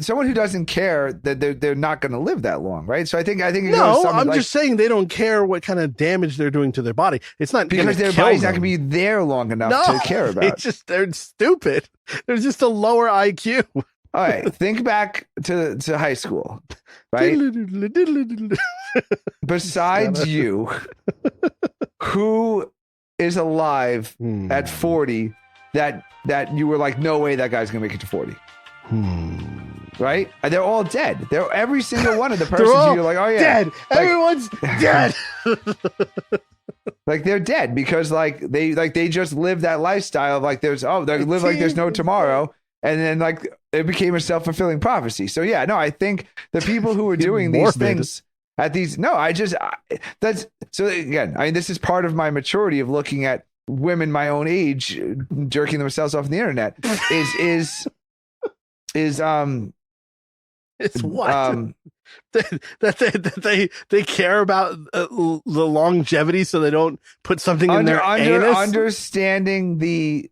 someone who doesn't care that they're not gonna live that long, right? So I think no, I'm just saying they don't care what kind of damage they're doing to their body. It's not because their body's not gonna be there long enough to care about. It's just they're stupid. There's just a lower IQ. All right, think back to high school, right? Besides you, who is alive at 40 that you were like, no way that guy's gonna make it to 40? Right? They're all dead. They're every single one of the persons you're like, oh yeah, dead. Everyone's dead. Like they're dead because like they just live that lifestyle of like they live like there's no tomorrow, and then like it became a self-fulfilling prophecy. So yeah, no, I think the people who are doing these things at these that's so again, I mean, this is part of my maturity of looking at women my own age jerking themselves off the internet is it's what that they care about the longevity, so they don't put something in their anus. Understanding the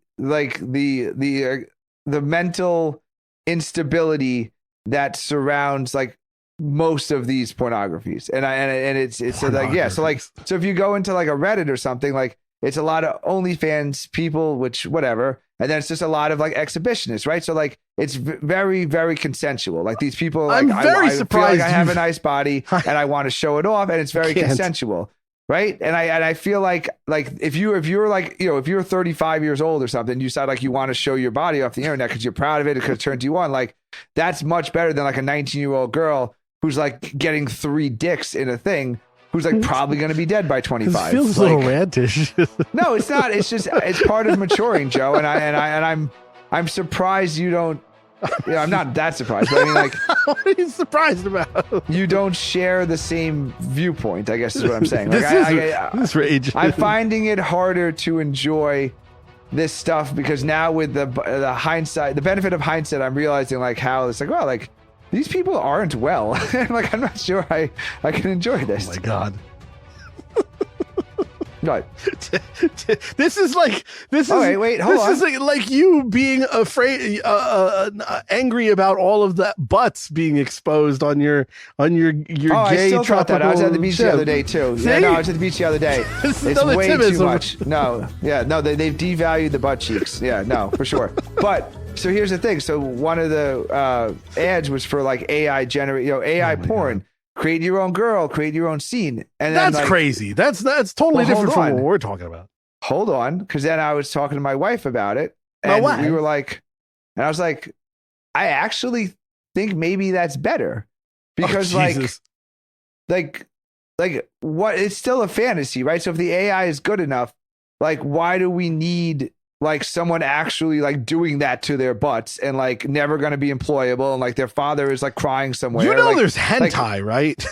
mental instability that surrounds like most of these pornographies, and it's so like so if you go into like a Reddit or something, like it's a lot of OnlyFans people, which whatever. And then it's just a lot of like exhibitionists, right? So like it's very, very consensual. Like these people, like, I'm very surprised. Feel like I have a nice body and I want to show it off, and it's very consensual, right? And I feel like if you're like, you know, if you're 35 years old or something, you decide like you want to show your body off the internet because you're proud of it because it turns you on. Like that's much better than like a 19-year-old girl who's like getting 3 dicks in a thing, who's like probably going to be dead by 25. This feels like, a little rantish. No, it's not. It's just it's part of maturing, Joe. And I'm surprised you don't. I'm not that surprised, but I mean, like, what are you surprised about? You don't share the same viewpoint, I guess is what I'm saying. Like, this rage. I'm finding it harder to enjoy this stuff because now with the hindsight, the benefit of hindsight, I'm realizing like how it's like, well, like. These people aren't well. Like, I'm not sure I can enjoy this. Oh my God. What? This is hold on. This is like you being afraid, angry about all of that butts being exposed on your gay I still thought that. I was at the beach ship. the other day too. See? Yeah, no, I was at the beach the other day. It's way Timism. too much. No, yeah, no, they've devalued the butt cheeks. Yeah, no, for sure. But so here's the thing. So one of the ads was for like AI porn. God. Create your own girl, create your own scene. And then, that's crazy. That's totally different from what we're talking about. Hold on. Because then I was talking to my wife about it. And we were like, and I was like, I actually think maybe that's better. Because like what, it's still a fantasy, right? So if the AI is good enough, like why do we need like someone actually like doing that to their butts and like never going to be employable and like their father is like crying somewhere? You know, like, there's hentai, right?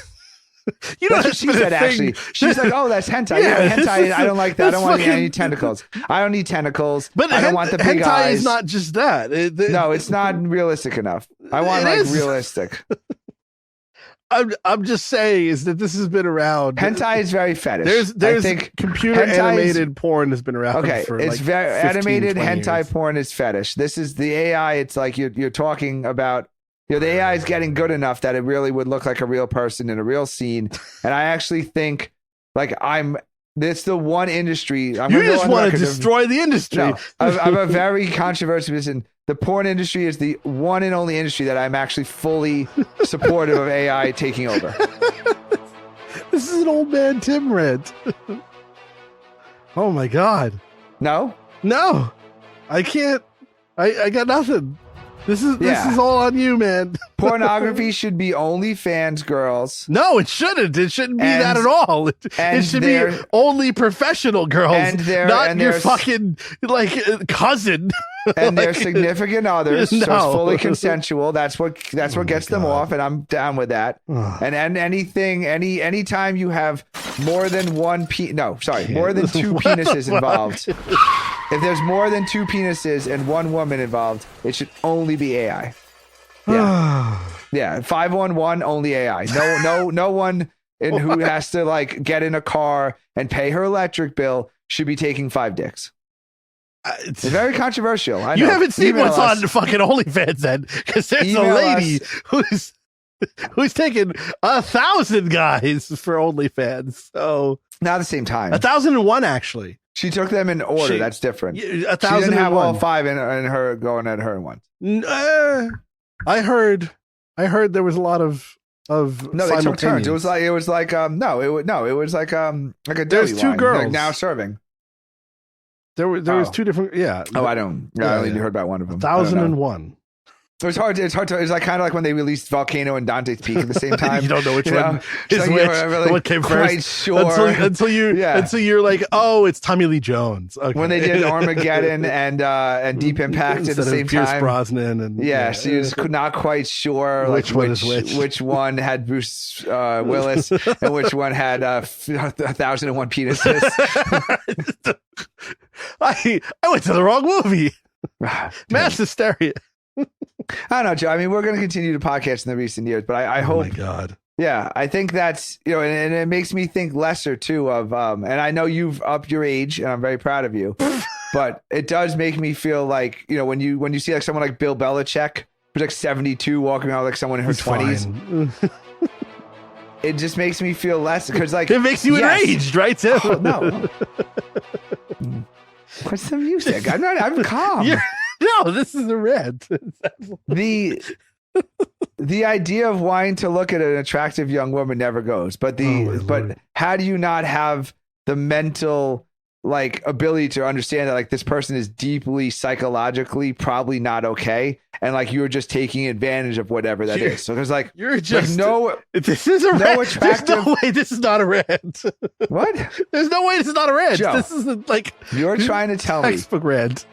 You know, that's what she said. Actually, she's like, "Oh, that's hentai. Yeah, hentai. I don't like that. I don't want any tentacles. I don't need tentacles. But I don't want the big hentai eyes. Is not just that. No, it's not realistic enough. I want like realistic. I'm just saying is that this has been around. Hentai is very fetish. There's I think computer animated porn has been around. Okay, for it's like very 15, animated 20 hentai years. porn is fetish. This is the AI. It's like you're talking about. The AI is getting good enough that it really would look like a real person in a real scene. And I actually think, like, it's the one industry. You just want to destroy the industry. No, I'm a very controversial person. The porn industry is the one and only industry that I'm actually fully supportive of AI taking over. This is an old man Tim rant. Oh my God. No, I can't. I got nothing. This is all on you, man. Pornography should be OnlyFans girls. No, it shouldn't. It shouldn't be that at all. It should be only professional girls, not your fucking like cousin and their significant others. No. So it's fully consensual. That's what gets them off, and I'm down with that. And anytime you have more than more than 2 penises involved. If there's more than 2 penises and 1 woman involved, it should only be AI. Yeah. Yeah. 511, only AI. No one who has to like get in a car and pay her electric bill should be taking 5 dicks. It's very controversial. I know. You haven't seen what's on fucking OnlyFans then, because there's a lady who's taking 1,000 guys for OnlyFans. So not at the same time. 1,001 actually. She took them in order. That's different. 1,001. She didn't have all 5 in her going at her once. I heard there was a lot of no. They took turns. It was like a there's 2 girls like now serving. There was 2 different. Yeah. Oh, I don't. I only heard about one of them. 1,001. It's hard. It's like kind of like when they released Volcano and Dante's Peak at the same time. You don't know which one is which. Really what came first? Sure. Until you're like, oh, it's Tommy Lee Jones. Okay. When they did Armageddon and Deep Impact at the same Pierce time. Brosnan and she was not quite sure which one had Bruce Willis and which one had 1,001 penises. I went to the wrong movie. Mass hysteria. I don't know, Joe. I mean, we're going to continue to podcast in the recent years, but I hope. Oh my God. Yeah, I think that's and it makes me think lesser too of and I know you've upped your age, and I'm very proud of you, but it does make me feel like when you see like someone like Bill Belichick, who's like 72, walking around like someone in her 20s. It just makes me feel less because like it makes you enraged, right, Tim? Oh, no. What's the music? I'm calm. No, this is a rant. The idea of wanting to look at an attractive young woman never goes. But how do you not have the mental like ability to understand that like this person is deeply psychologically probably not okay, and like you're just taking advantage of whatever that is. So there's like you're just this is a rant. There's no way this is not a rant. What? There's no way this is not a rant. Joe, this is like you're trying to tell me textbook rant.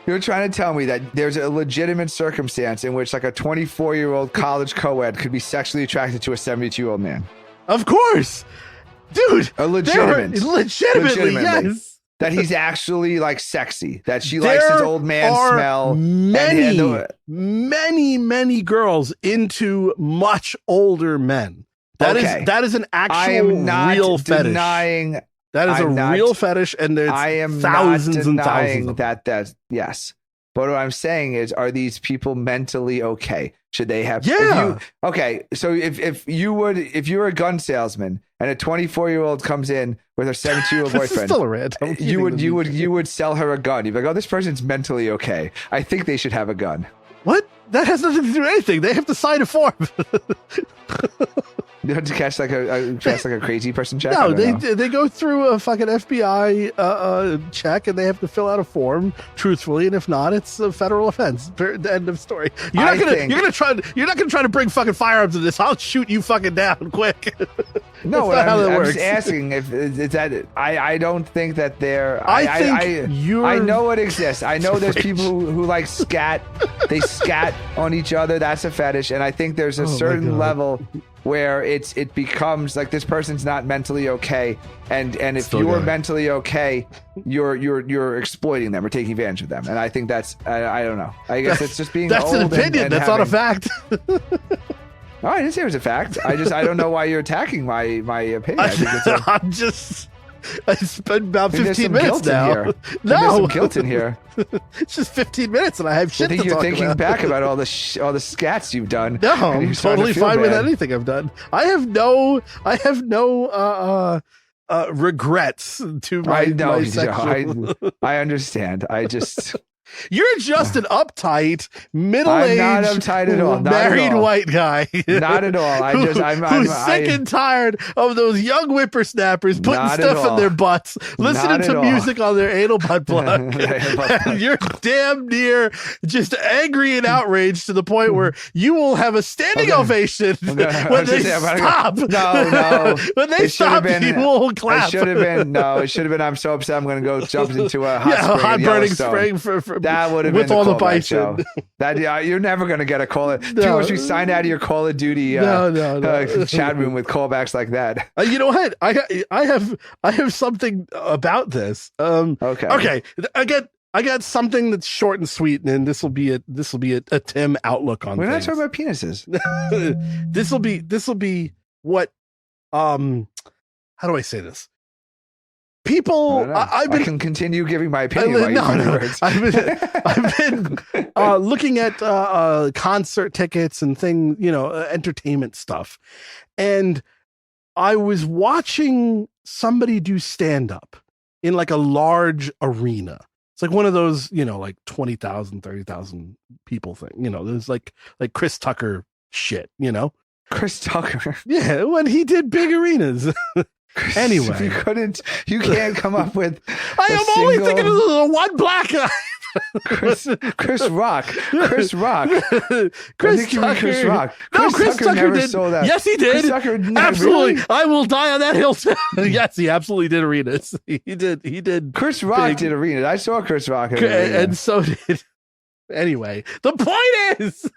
You're trying to tell me that there's a legitimate circumstance in which like a 24-year-old college co-ed could be sexually attracted to a 72-year-old man. Of course. Dude. Legitimately, yes. That he's actually like sexy. That she likes his old man smell. Many girls into much older men. That is an actual real fetish. That is real fetish, and there's thousands and thousands. That's yes. But what I'm saying is, are these people mentally okay? Should they have? Yeah. So if you were a gun salesman and a 24-year-old comes in with her 72-year-old boyfriend, still a rant. you would sell her a gun. You'd be like, oh, this person's mentally okay. I think they should have a gun. What? That has nothing to do with anything. They have to sign a form. You have to catch like a crazy person check. No, they go through a fucking FBI check, and they have to fill out a form truthfully, and if not, it's a federal offense. The end of story. You're not gonna try to bring fucking firearms to this. I'll shoot you fucking down quick. No, I'm just asking if it's that. I don't think that I know it exists. I know there's people who like scat. They scat on each other. That's a fetish, and I think there's a certain level where it becomes like this person's not mentally okay, and if you're mentally okay, you're exploiting them or taking advantage of them, and I think that's I don't know. I guess it's just being that's old an opinion. and that's not a fact. Oh, I didn't say it was a fact. I don't know why you're attacking my opinion. I think it's it's been about there's 15 some minutes guilt in now. here. No, There's some guilt in here. It's just 15 minutes, and I have shit I think to you're talk thinking about. back about all the scats you've done. No, and I'm you're starting totally to feel fine with bad. anything I've done. I have no regrets to my. I know. My sexual... I understand. I just. You're just an uptight, I'm middle-aged, not uptight at all. Not married at all. white guy. Not at all. Who's sick and tired of those young whippersnappers putting Not stuff at in all. their butts, listening Not to at all. music on their anal butt plug. And you're damn near just angry and outraged to the point where you will have a standing ovation when they stop. No. When they stop, you will clap. It should have been. I'm so upset. I'm going to go jump into a hot burning spring for that would have with been all the callback bison. show. That you're never going to get a call. People wish you signed out of your Call of Duty chat room with callbacks like that. You know what? I have something about this. Okay. I got something that's short and sweet, and this will be a Tim outlook on. We're things. not talking about penises. This will be what how do I say this? People, I can continue giving my opinion. I've been looking at concert tickets and entertainment stuff, and I was watching somebody do stand up in like a large arena. It's like one of those, like 20,000, 30,000 people thing. There's like Chris Tucker shit. Chris Tucker. Yeah, when he did big arenas. Anyway, you can't come up with. I am only thinking of the one black guy. Chris Rock. Chris Rock. Chris Tucker. No, Chris Tucker never did. Sold out. Yes, he did. Chris Tucker absolutely. Really? I will die on that hill too. Yes, he absolutely did arenas. He did. Chris Rock did arenas. I saw Chris Rock at and so did. Anyway, the point is,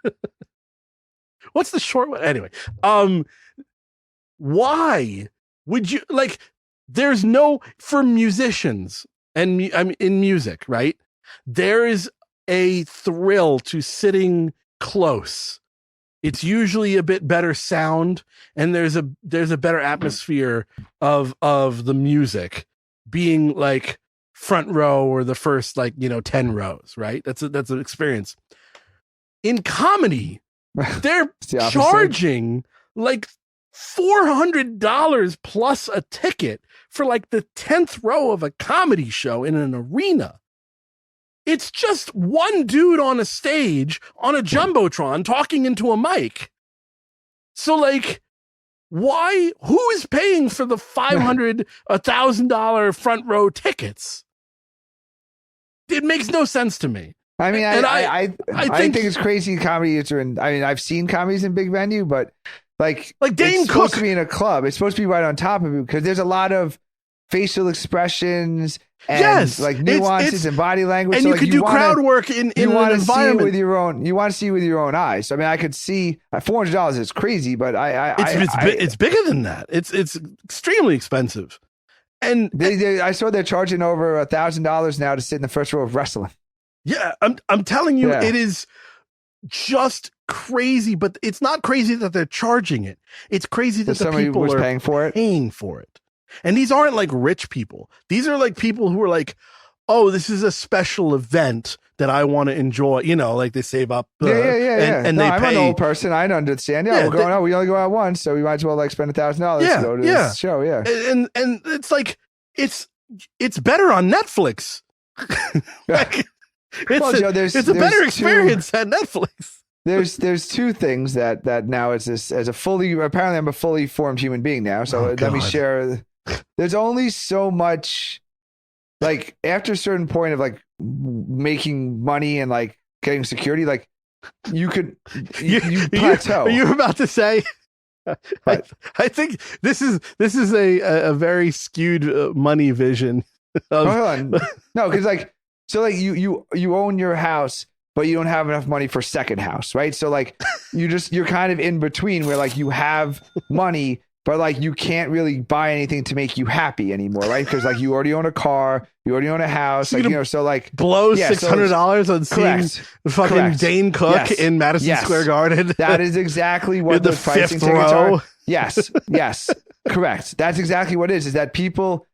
what's the short one? Anyway, why would you there's no, for musicians and I'm in music, right? There is a thrill to sitting close. It's usually a bit better sound, and there's a better atmosphere of the music being like front row or the first 10 rows, right? That's an experience. In comedy, they're charging like $400 plus a ticket for like the 10th row of a comedy show in an arena. It's just one dude on a stage on a jumbotron talking into a mic. So who is paying for the $500, $1,000 front row tickets? It makes no sense to me. I mean, I think it's crazy comedy. I've seen comedies in big venue, but like Dane it's supposed to be in a club. It's supposed to be right on top of it because there's a lot of facial expressions and nuances and body language. And so, you could do crowd work in an environment. You want to see with your own eyes. I mean, I could see $400 is crazy, but it's bigger than that. It's extremely expensive. And I saw they're charging over $1,000 now to sit in the first row of wrestling. Yeah, I'm telling you, It is just crazy, but it's not crazy that they're charging it. It's crazy that the people are paying for it. And these aren't like rich people. These are like people who are like, oh, this is a special event that I want to enjoy. They save up. And they I'm pay. an old person. I understand. Yeah, we're going out. We only go out once, so we might as well spend $1,000 to go to this show. Yeah, and it's like it's better on Netflix. It's a better experience at Netflix. There's two things that now it's this apparently I'm a fully formed human being now. So let me share. There's only so much, after a certain point of making money and getting security, you plateau. You're about to say. I think this is a very skewed money vision. Hold on. No, because you own your house, but you don't have enough money for second house, right? So you're kind of in between where you have money but like you can't really buy anything to make you happy anymore, right? Because like you already own a car, you already own a house, so like, so like blow $600 on seeing fucking Dane Cook in Madison Square Garden. That is exactly what those pricing tickets are. Yes, correct. That's exactly what it is that people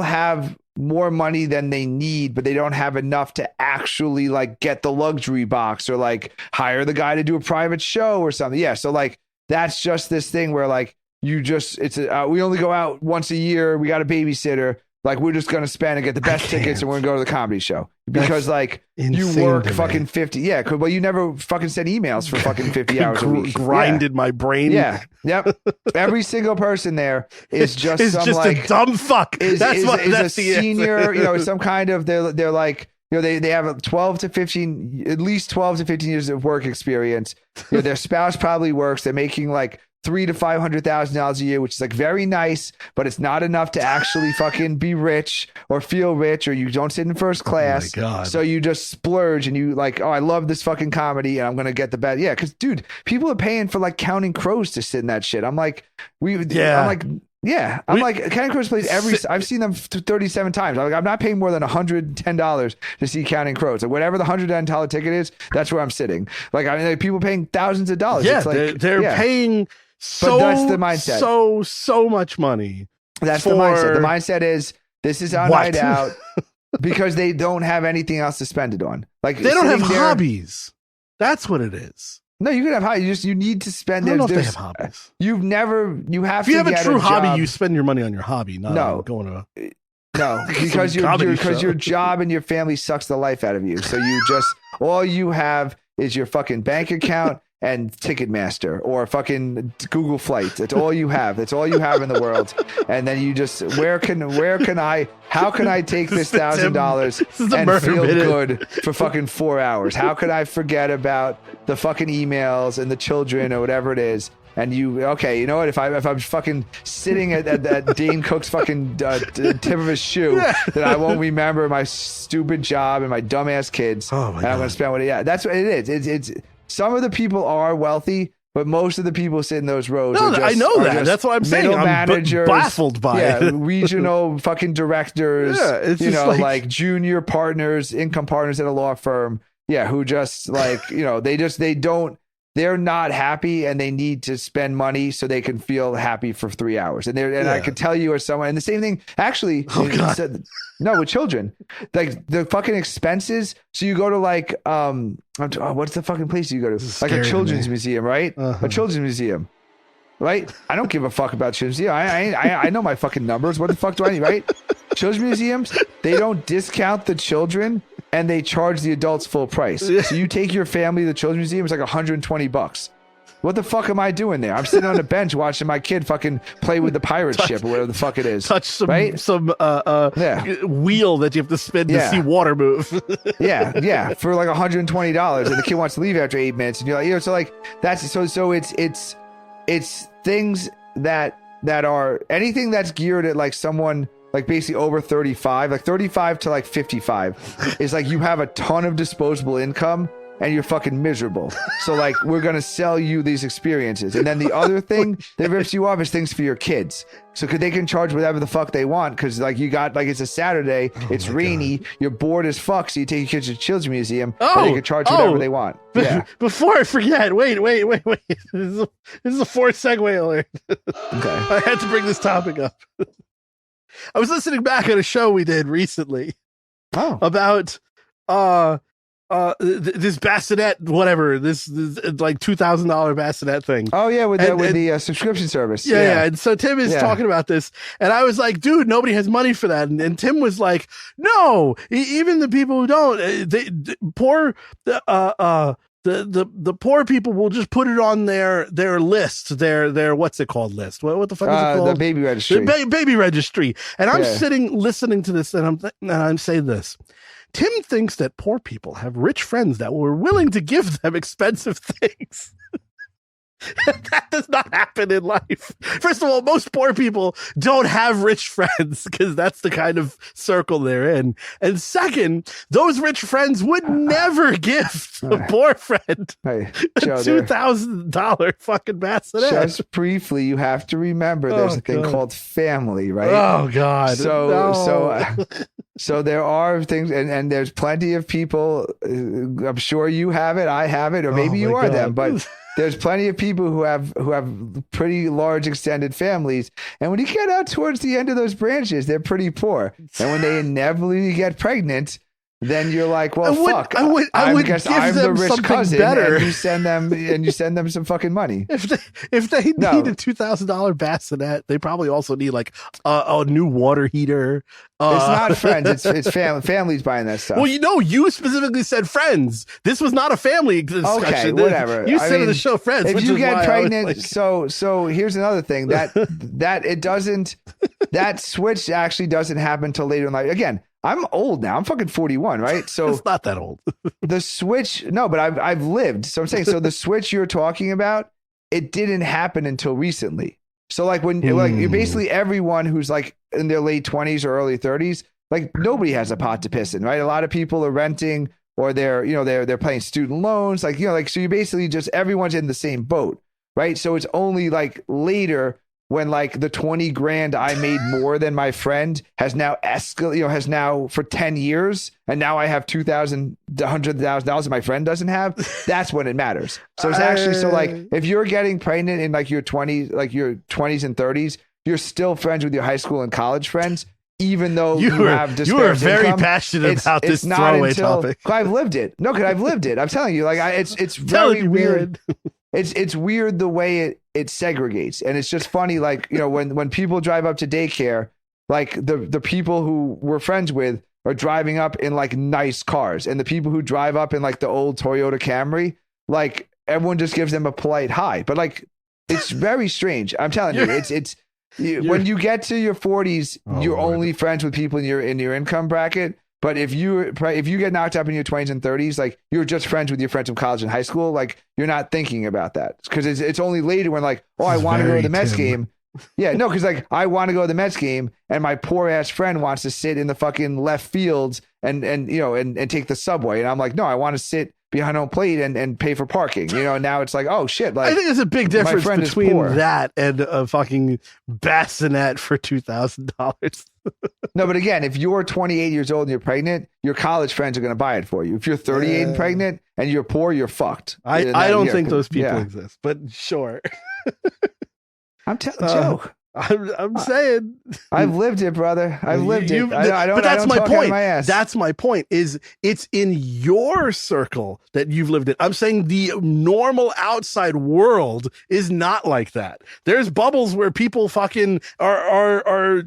have more money than they need, but they don't have enough to actually like get the luxury box or like hire the guy to do a private show or something. Yeah, so like that's just this thing where like we only go out once a year. We got a babysitter. Like we're just gonna spend and get the best tickets, and we're gonna go to the comedy show because like you work fucking 50. Yeah, well, you never fucking sent emails for fucking 50 hours a week. Grinded my brain. Yeah, yep. Every single person there is just a dumb fuck. Is a senior. You know, some kind of they're like. You know, they have 12 to 15, at least 12 to 15 years of work experience. You know, their spouse probably works. They're making like $300,000 to $500,000 a year, which is like very nice, but it's not enough to actually fucking be rich or feel rich, or you don't sit in first class. Oh my God. So you just splurge and you like, oh, I love this fucking comedy and I'm going to get the best. Yeah. Cause dude, people are paying for like Counting Crows to sit in that shit. I'm like, Counting Crows plays I've seen them 37 times. I'm not paying more than $110 to see Counting Crows. Like whatever the $110 ticket is, that's where I'm sitting. Like, I mean, like, people paying thousands of dollars. Yeah, it's like, they're paying but that's the mindset. So much money. That's the mindset. The mindset is this is our night out because they don't have anything else to spend it on. Like they don't have hobbies. That's what it is. No, you can have hobbies. You need to spend. I don't know if they have hobbies. You have. If you have a true hobby, you spend your money on your hobby. Not going to. No, because your job and your family sucks the life out of you. So you just all you have is your fucking bank account and Ticketmaster or fucking Google Flights. That's all you have. That's all you have in the world. And then you just how can I take this $1,000 and feel good for fucking 4 hours? How could I forget about the fucking emails and the children or whatever it is? And you know what? If I'm fucking sitting at Dane Cook's fucking tip of his shoe, then I won't remember my stupid job and my dumbass kids. Oh my God. I'm gonna spend that's what it is. It's some of the people are wealthy, but most of the people sit in those rows. I know that. That's what I'm saying. I'm managers, baffled by it. Regional fucking directors. Yeah, it's like junior partners, income partners at a law firm. Yeah, who just like they're not happy and they need to spend money so they can feel happy for 3 hours. And I could tell you as someone, and the same thing actually, with children, like the fucking expenses. So you go to like, what's the fucking place you go to? Like a children's museum, right? A children's museum, right? I don't give a fuck about children's museum. I know my fucking numbers. What the fuck do I need, right? Children's museums, they don't discount the children and they charge the adults full price. So you take your family to the children's museum, it's like $120. What the fuck am I doing there? I'm sitting on a bench watching my kid fucking play with the pirate ship or whatever the fuck it is. Touch some wheel that you have to spin to see water move. yeah, for like $120, and the kid wants to leave after 8 minutes, and you're like, so like that's so it's things that are anything that's geared at like someone like basically over 35, like 35 to like 55 is like you have a ton of disposable income and you're fucking miserable. So like we're going to sell you these experiences. And then the other thing that rips you off is things for your kids. So they can charge whatever the fuck they want because like you got like it's a Saturday, it's rainy, you're bored as fuck, so you take your kids to the children's museum and they can charge whatever they want. Yeah. Before I forget, wait. This is a fourth segue alert. Okay. I had to bring this topic up. I was listening back at a show we did recently about this bassinet, whatever, this like $2,000 bassinet thing. Oh yeah, with the subscription service. Yeah. And so Tim is talking about this, and I was like, dude, nobody has money for that. And Tim was like, no, even the people who don't, the poor people will just put it on their list, their what's it called list? What the fuck is it called? The baby registry. Baby registry. And I'm sitting listening to this, and I'm saying this. Tim thinks that poor people have rich friends that were willing to give them expensive things. That does not happen in life. First of all, most poor people don't have rich friends because that's the kind of circle they're in. And second, those rich friends would never gift a poor friend a $2,000 fucking bassinet. Just briefly, you have to remember there's a thing called family, right? Oh God. So there are things, and there's plenty of people. I'm sure you have it, I have it, or maybe you are them, but there's plenty of people who have pretty large extended families, and when you get out towards the end of those branches, they're pretty poor. And when they inevitably get pregnant, then you're like, well, fuck. I would guess I'm the rich cousin better. And you send them some fucking money. If they need a $2,000 bassinet, they probably also need like a new water heater. It's not friends. It's family. Family's buying that stuff. Well, you specifically said friends. This was not a family discussion. Okay, whatever. You said in the show friends. If you get pregnant, so here's another thing that it doesn't. That switch actually doesn't happen till later in life. Again, I'm old now. I'm fucking 41, right? So it's not that old. The switch, no, but I've lived. So I'm saying, so the switch you're talking about, it didn't happen until recently. So like you're basically everyone who's like in their late 20s or early 30s, like nobody has a pot to piss in, right? A lot of people are renting or they're paying student loans, so you basically just everyone's in the same boat, right? So it's only like later when like the 20 grand I made more than my friend has now has now for 10 years. And now I have $100,000 that my friend doesn't have. That's when it matters. So it's actually, so like if you're getting pregnant in like your 20s and 30s, you're still friends with your high school and college friends, even though you have disparate You are very income. passionate about this throwaway topic. I've lived it. No, because I've lived it. I'm telling you, like it's very weird. It's weird the way it segregates, and it's just funny. Like when people drive up to daycare, like the people who we're friends with are driving up in like nice cars, and the people who drive up in like the old Toyota Camry, like everyone just gives them a polite hi. But like it's very strange. I'm telling you, when you get to your 40s, you're only friends with people in your income bracket. But if you get knocked up in your 20s and 30s, like you're just friends with your friends from college and high school, like you're not thinking about that because it's only later when like, I want to go to the Mets game. Yeah, no, because like I want to go to the Mets game and my poor ass friend wants to sit in the fucking left fields and take the subway. And I'm like, no, I want to sit behind home plate and pay for parking. Now it's like, oh shit. Like I think there's a big difference between that and a fucking bassinet for $2,000. No, but again, if you're 28 years old and you're pregnant, your college friends are going to buy it for you. If you're 38 and pregnant and you're poor, you're fucked. I don't think those people exist, but sure. I'm telling Joe. I'm saying I've lived it, brother. I've lived it. But that's my point. That's my point. Is it's in your circle that you've lived it. I'm saying the normal outside world is not like that. There's bubbles where people fucking are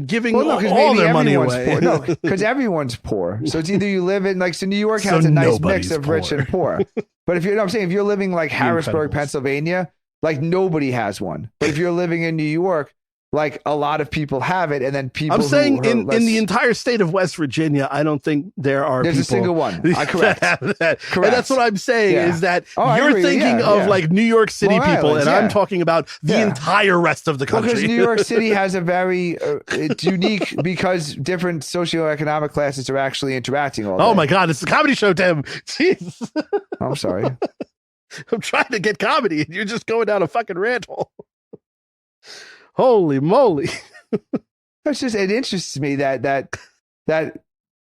giving all their money away. Poor. No, because everyone's poor. So it's either you live in so New York has a nice mix of rich and poor. But if if you're living like Harrisburg, Pennsylvania. Like nobody has one. But if you're living in New York, like a lot of people have it, and then people. I'm saying in the entire state of West Virginia, I don't think there's a single one. Correct. Correct. And that's what I'm saying is that you're thinking of like New York City people, and I'm talking about the entire rest of the country. Because New York City has a very it's unique because different socioeconomic classes are actually interacting all day. Oh my God, it's a comedy show, Tim. Jeez. I'm sorry. I'm trying to get comedy, and you're just going down a fucking rant hole. Holy moly! It interests me that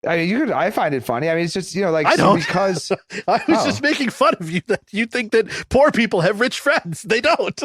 I mean, I find it funny. I mean, it's just I don't because I was just making fun of you that you think that poor people have rich friends. They don't.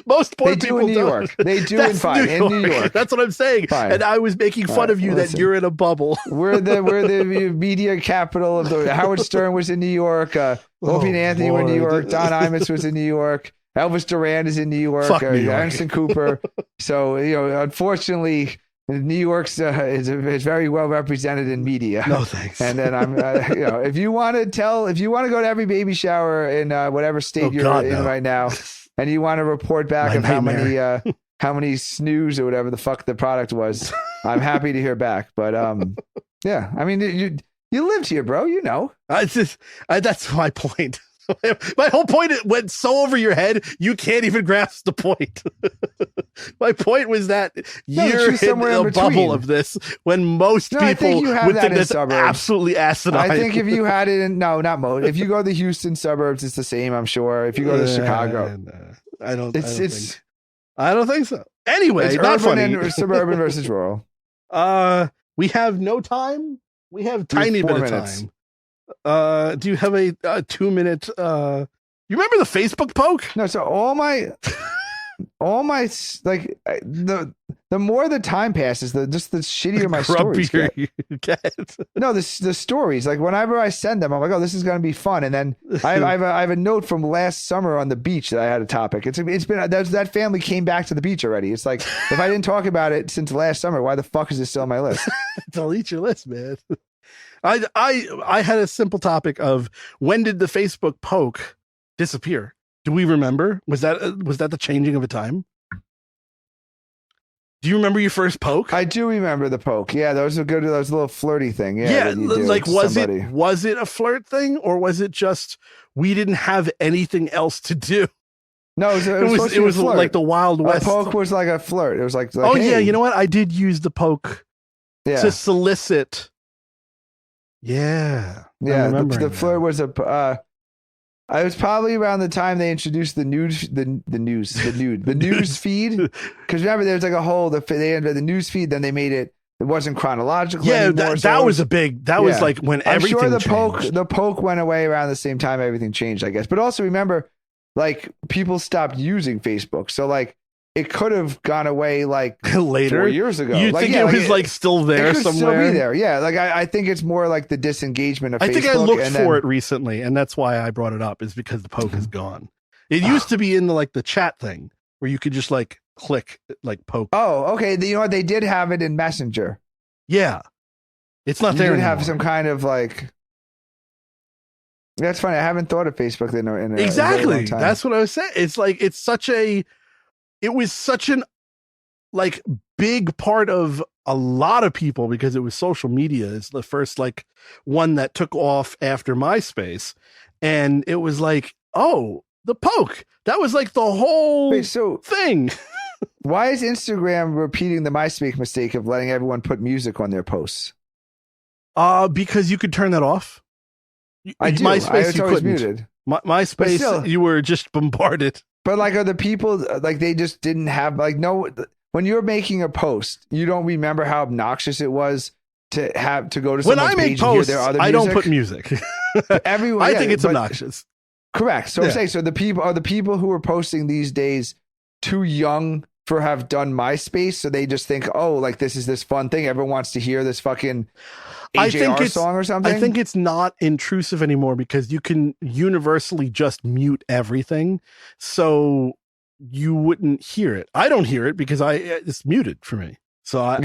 Most poor people do in New York. They do in New York. That's what I'm saying. Fine. And I was making fun of you that you're in a bubble. We're the media capital of the. Howard Stern was in New York. Opie and Anthony were in New York. Don Imus was in New York. Elvis Duran is in New York. Fuck New York. Anderson Cooper. So unfortunately. New York's is very well represented in media. No thanks. And then I'm, if you want to go to every baby shower in whatever state you're in right now, and you want to report back of how many snooze or whatever the fuck the product was, I'm happy to hear back. But yeah, I mean, you lived here, bro. That's my point. My whole point, it went so over your head, you can't even grasp the point. My point was that you're in a bubble of this when most people would think that's absolutely asinine. I think if you had it in, no, not most. If you go to the Houston suburbs, it's the same, I'm sure. If you go to Chicago. I don't think so. Anyway, it's not funny. And suburban versus rural. We have no time. We have tiny bit of time. Do you have a 2-minute? You remember the Facebook poke? No. So all my like the more the time passes, the shittier my stories get. No, the stories. Like whenever I send them, I'm like, oh, this is going to be fun. And then I have a note from last summer on the beach that I had a topic. It's been that family came back to the beach already. It's like if I didn't talk about it since last summer, why the fuck is it still on my list? Delete your list, man. I had a simple topic of when did the Facebook poke disappear? Do we remember? Was that the changing of a time? Do you remember your first poke? I do remember the poke. Yeah, that was a little flirty thing. Yeah, like was it a flirt thing or was it just we didn't have anything else to do? No, it was like the Wild West. A poke was like a flirt. It was like oh hey. Yeah, you know what? I did use the poke to solicit. Yeah. The flirt was I was probably around the time they introduced the news feed. Because remember, there was like a whole they had the news feed. Then they made it. It wasn't chronological. Yeah, anymore, that was a big. That was like when everything. I'm sure the poke went away around the same time everything changed, I guess. But also remember, like people stopped using Facebook, so like it could have gone away like later 4 years ago. You think it was like still there it could somewhere? Still be there, yeah. Like I think it's more like the disengagement of Facebook. I think I looked for it recently, and that's why I brought it up. Is because the poke is gone. It used to be in the chat thing where you could just like click like poke. Oh, okay. You know what? They did have it in Messenger. Yeah, it's not there. You have some kind of like. That's funny. I haven't thought of Facebook in a exactly. very long time. That's what I was saying. It's like it was such an like big part of a lot of people because it was social media. It's the first like one that took off after MySpace, and it was like, oh, the poke. That was like the whole thing. Why is Instagram repeating the MySpace mistake of letting everyone put music on their posts? Because you could turn that off. I do. MySpace, you couldn't. Muted. MySpace, still, you were just bombarded. But like, are the people like they just didn't have like no? When you're making a post, you don't remember how obnoxious it was to have to go to someone's page and hear their other music? I don't put music. Everyone, I think it's obnoxious. Correct. So I'm saying, so the people who are posting these days too young for have done MySpace, so they just think, oh, like this is this fun thing. Everyone wants to hear this fucking AJR song or something. I think it's not intrusive anymore because you can universally just mute everything, so you wouldn't hear it. I don't hear it because it's muted for me. So I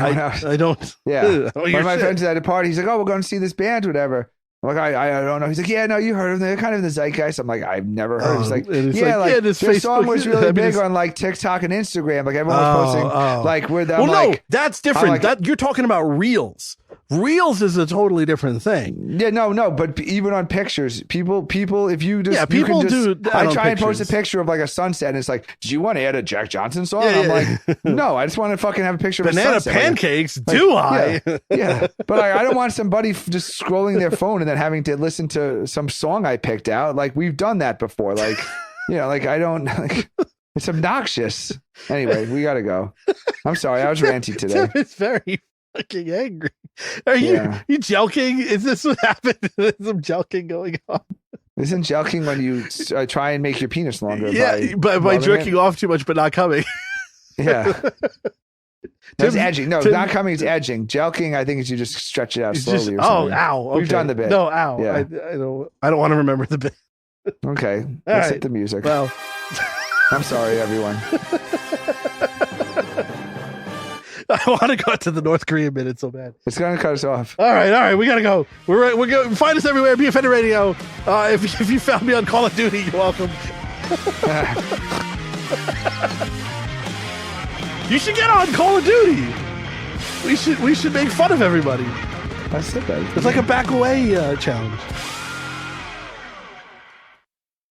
don't. Yeah. One of my friends at a party, he's like, "Oh, we're going to see this band, whatever." I'm like, I don't know. He's like, yeah, no, you heard them. They're kind of in the zeitgeist. I'm like, I've never heard. He's like, this song was really big on like TikTok and Instagram. Like everyone was posting like with them. Well, no, that's different. That you're talking about Reels. Reels is a totally different thing. Yeah, no, but even on pictures, people, if you just, people do. I try and post a picture of like a sunset, and it's like, do you want to add a Jack Johnson song? I'm like, no, I just want to fucking have a picture of banana a sunset. Pancakes. Like, do I? Yeah, but I don't want somebody just scrolling their phone and then having to listen to some song I picked out. Like we've done that before. Like, like I don't. Like, it's obnoxious. Anyway, we gotta go. I'm sorry, I was ranty today. It's very fucking angry. Are you joking? Is this what happened? There's some joking going on. Isn't joking when you try and make your penis longer? Yeah, by jerking off too much but not coming. Yeah. That's edging. No, not coming is edging. Jelking, I think, is you just stretch it out slowly. Ow. Okay. We've done the bit. No, ow. Yeah. I don't want to remember the bit. Okay. Let's hit the music. Well, I'm sorry, everyone. I want to go to the North Korean minute so bad. It's going to cut us off. All right. We got to go. We're going. Find us everywhere. Be Offended Radio. If you found me on Call of Duty, you're welcome. You should get on Call of Duty. We should make fun of everybody. I said that. It's like a back away challenge.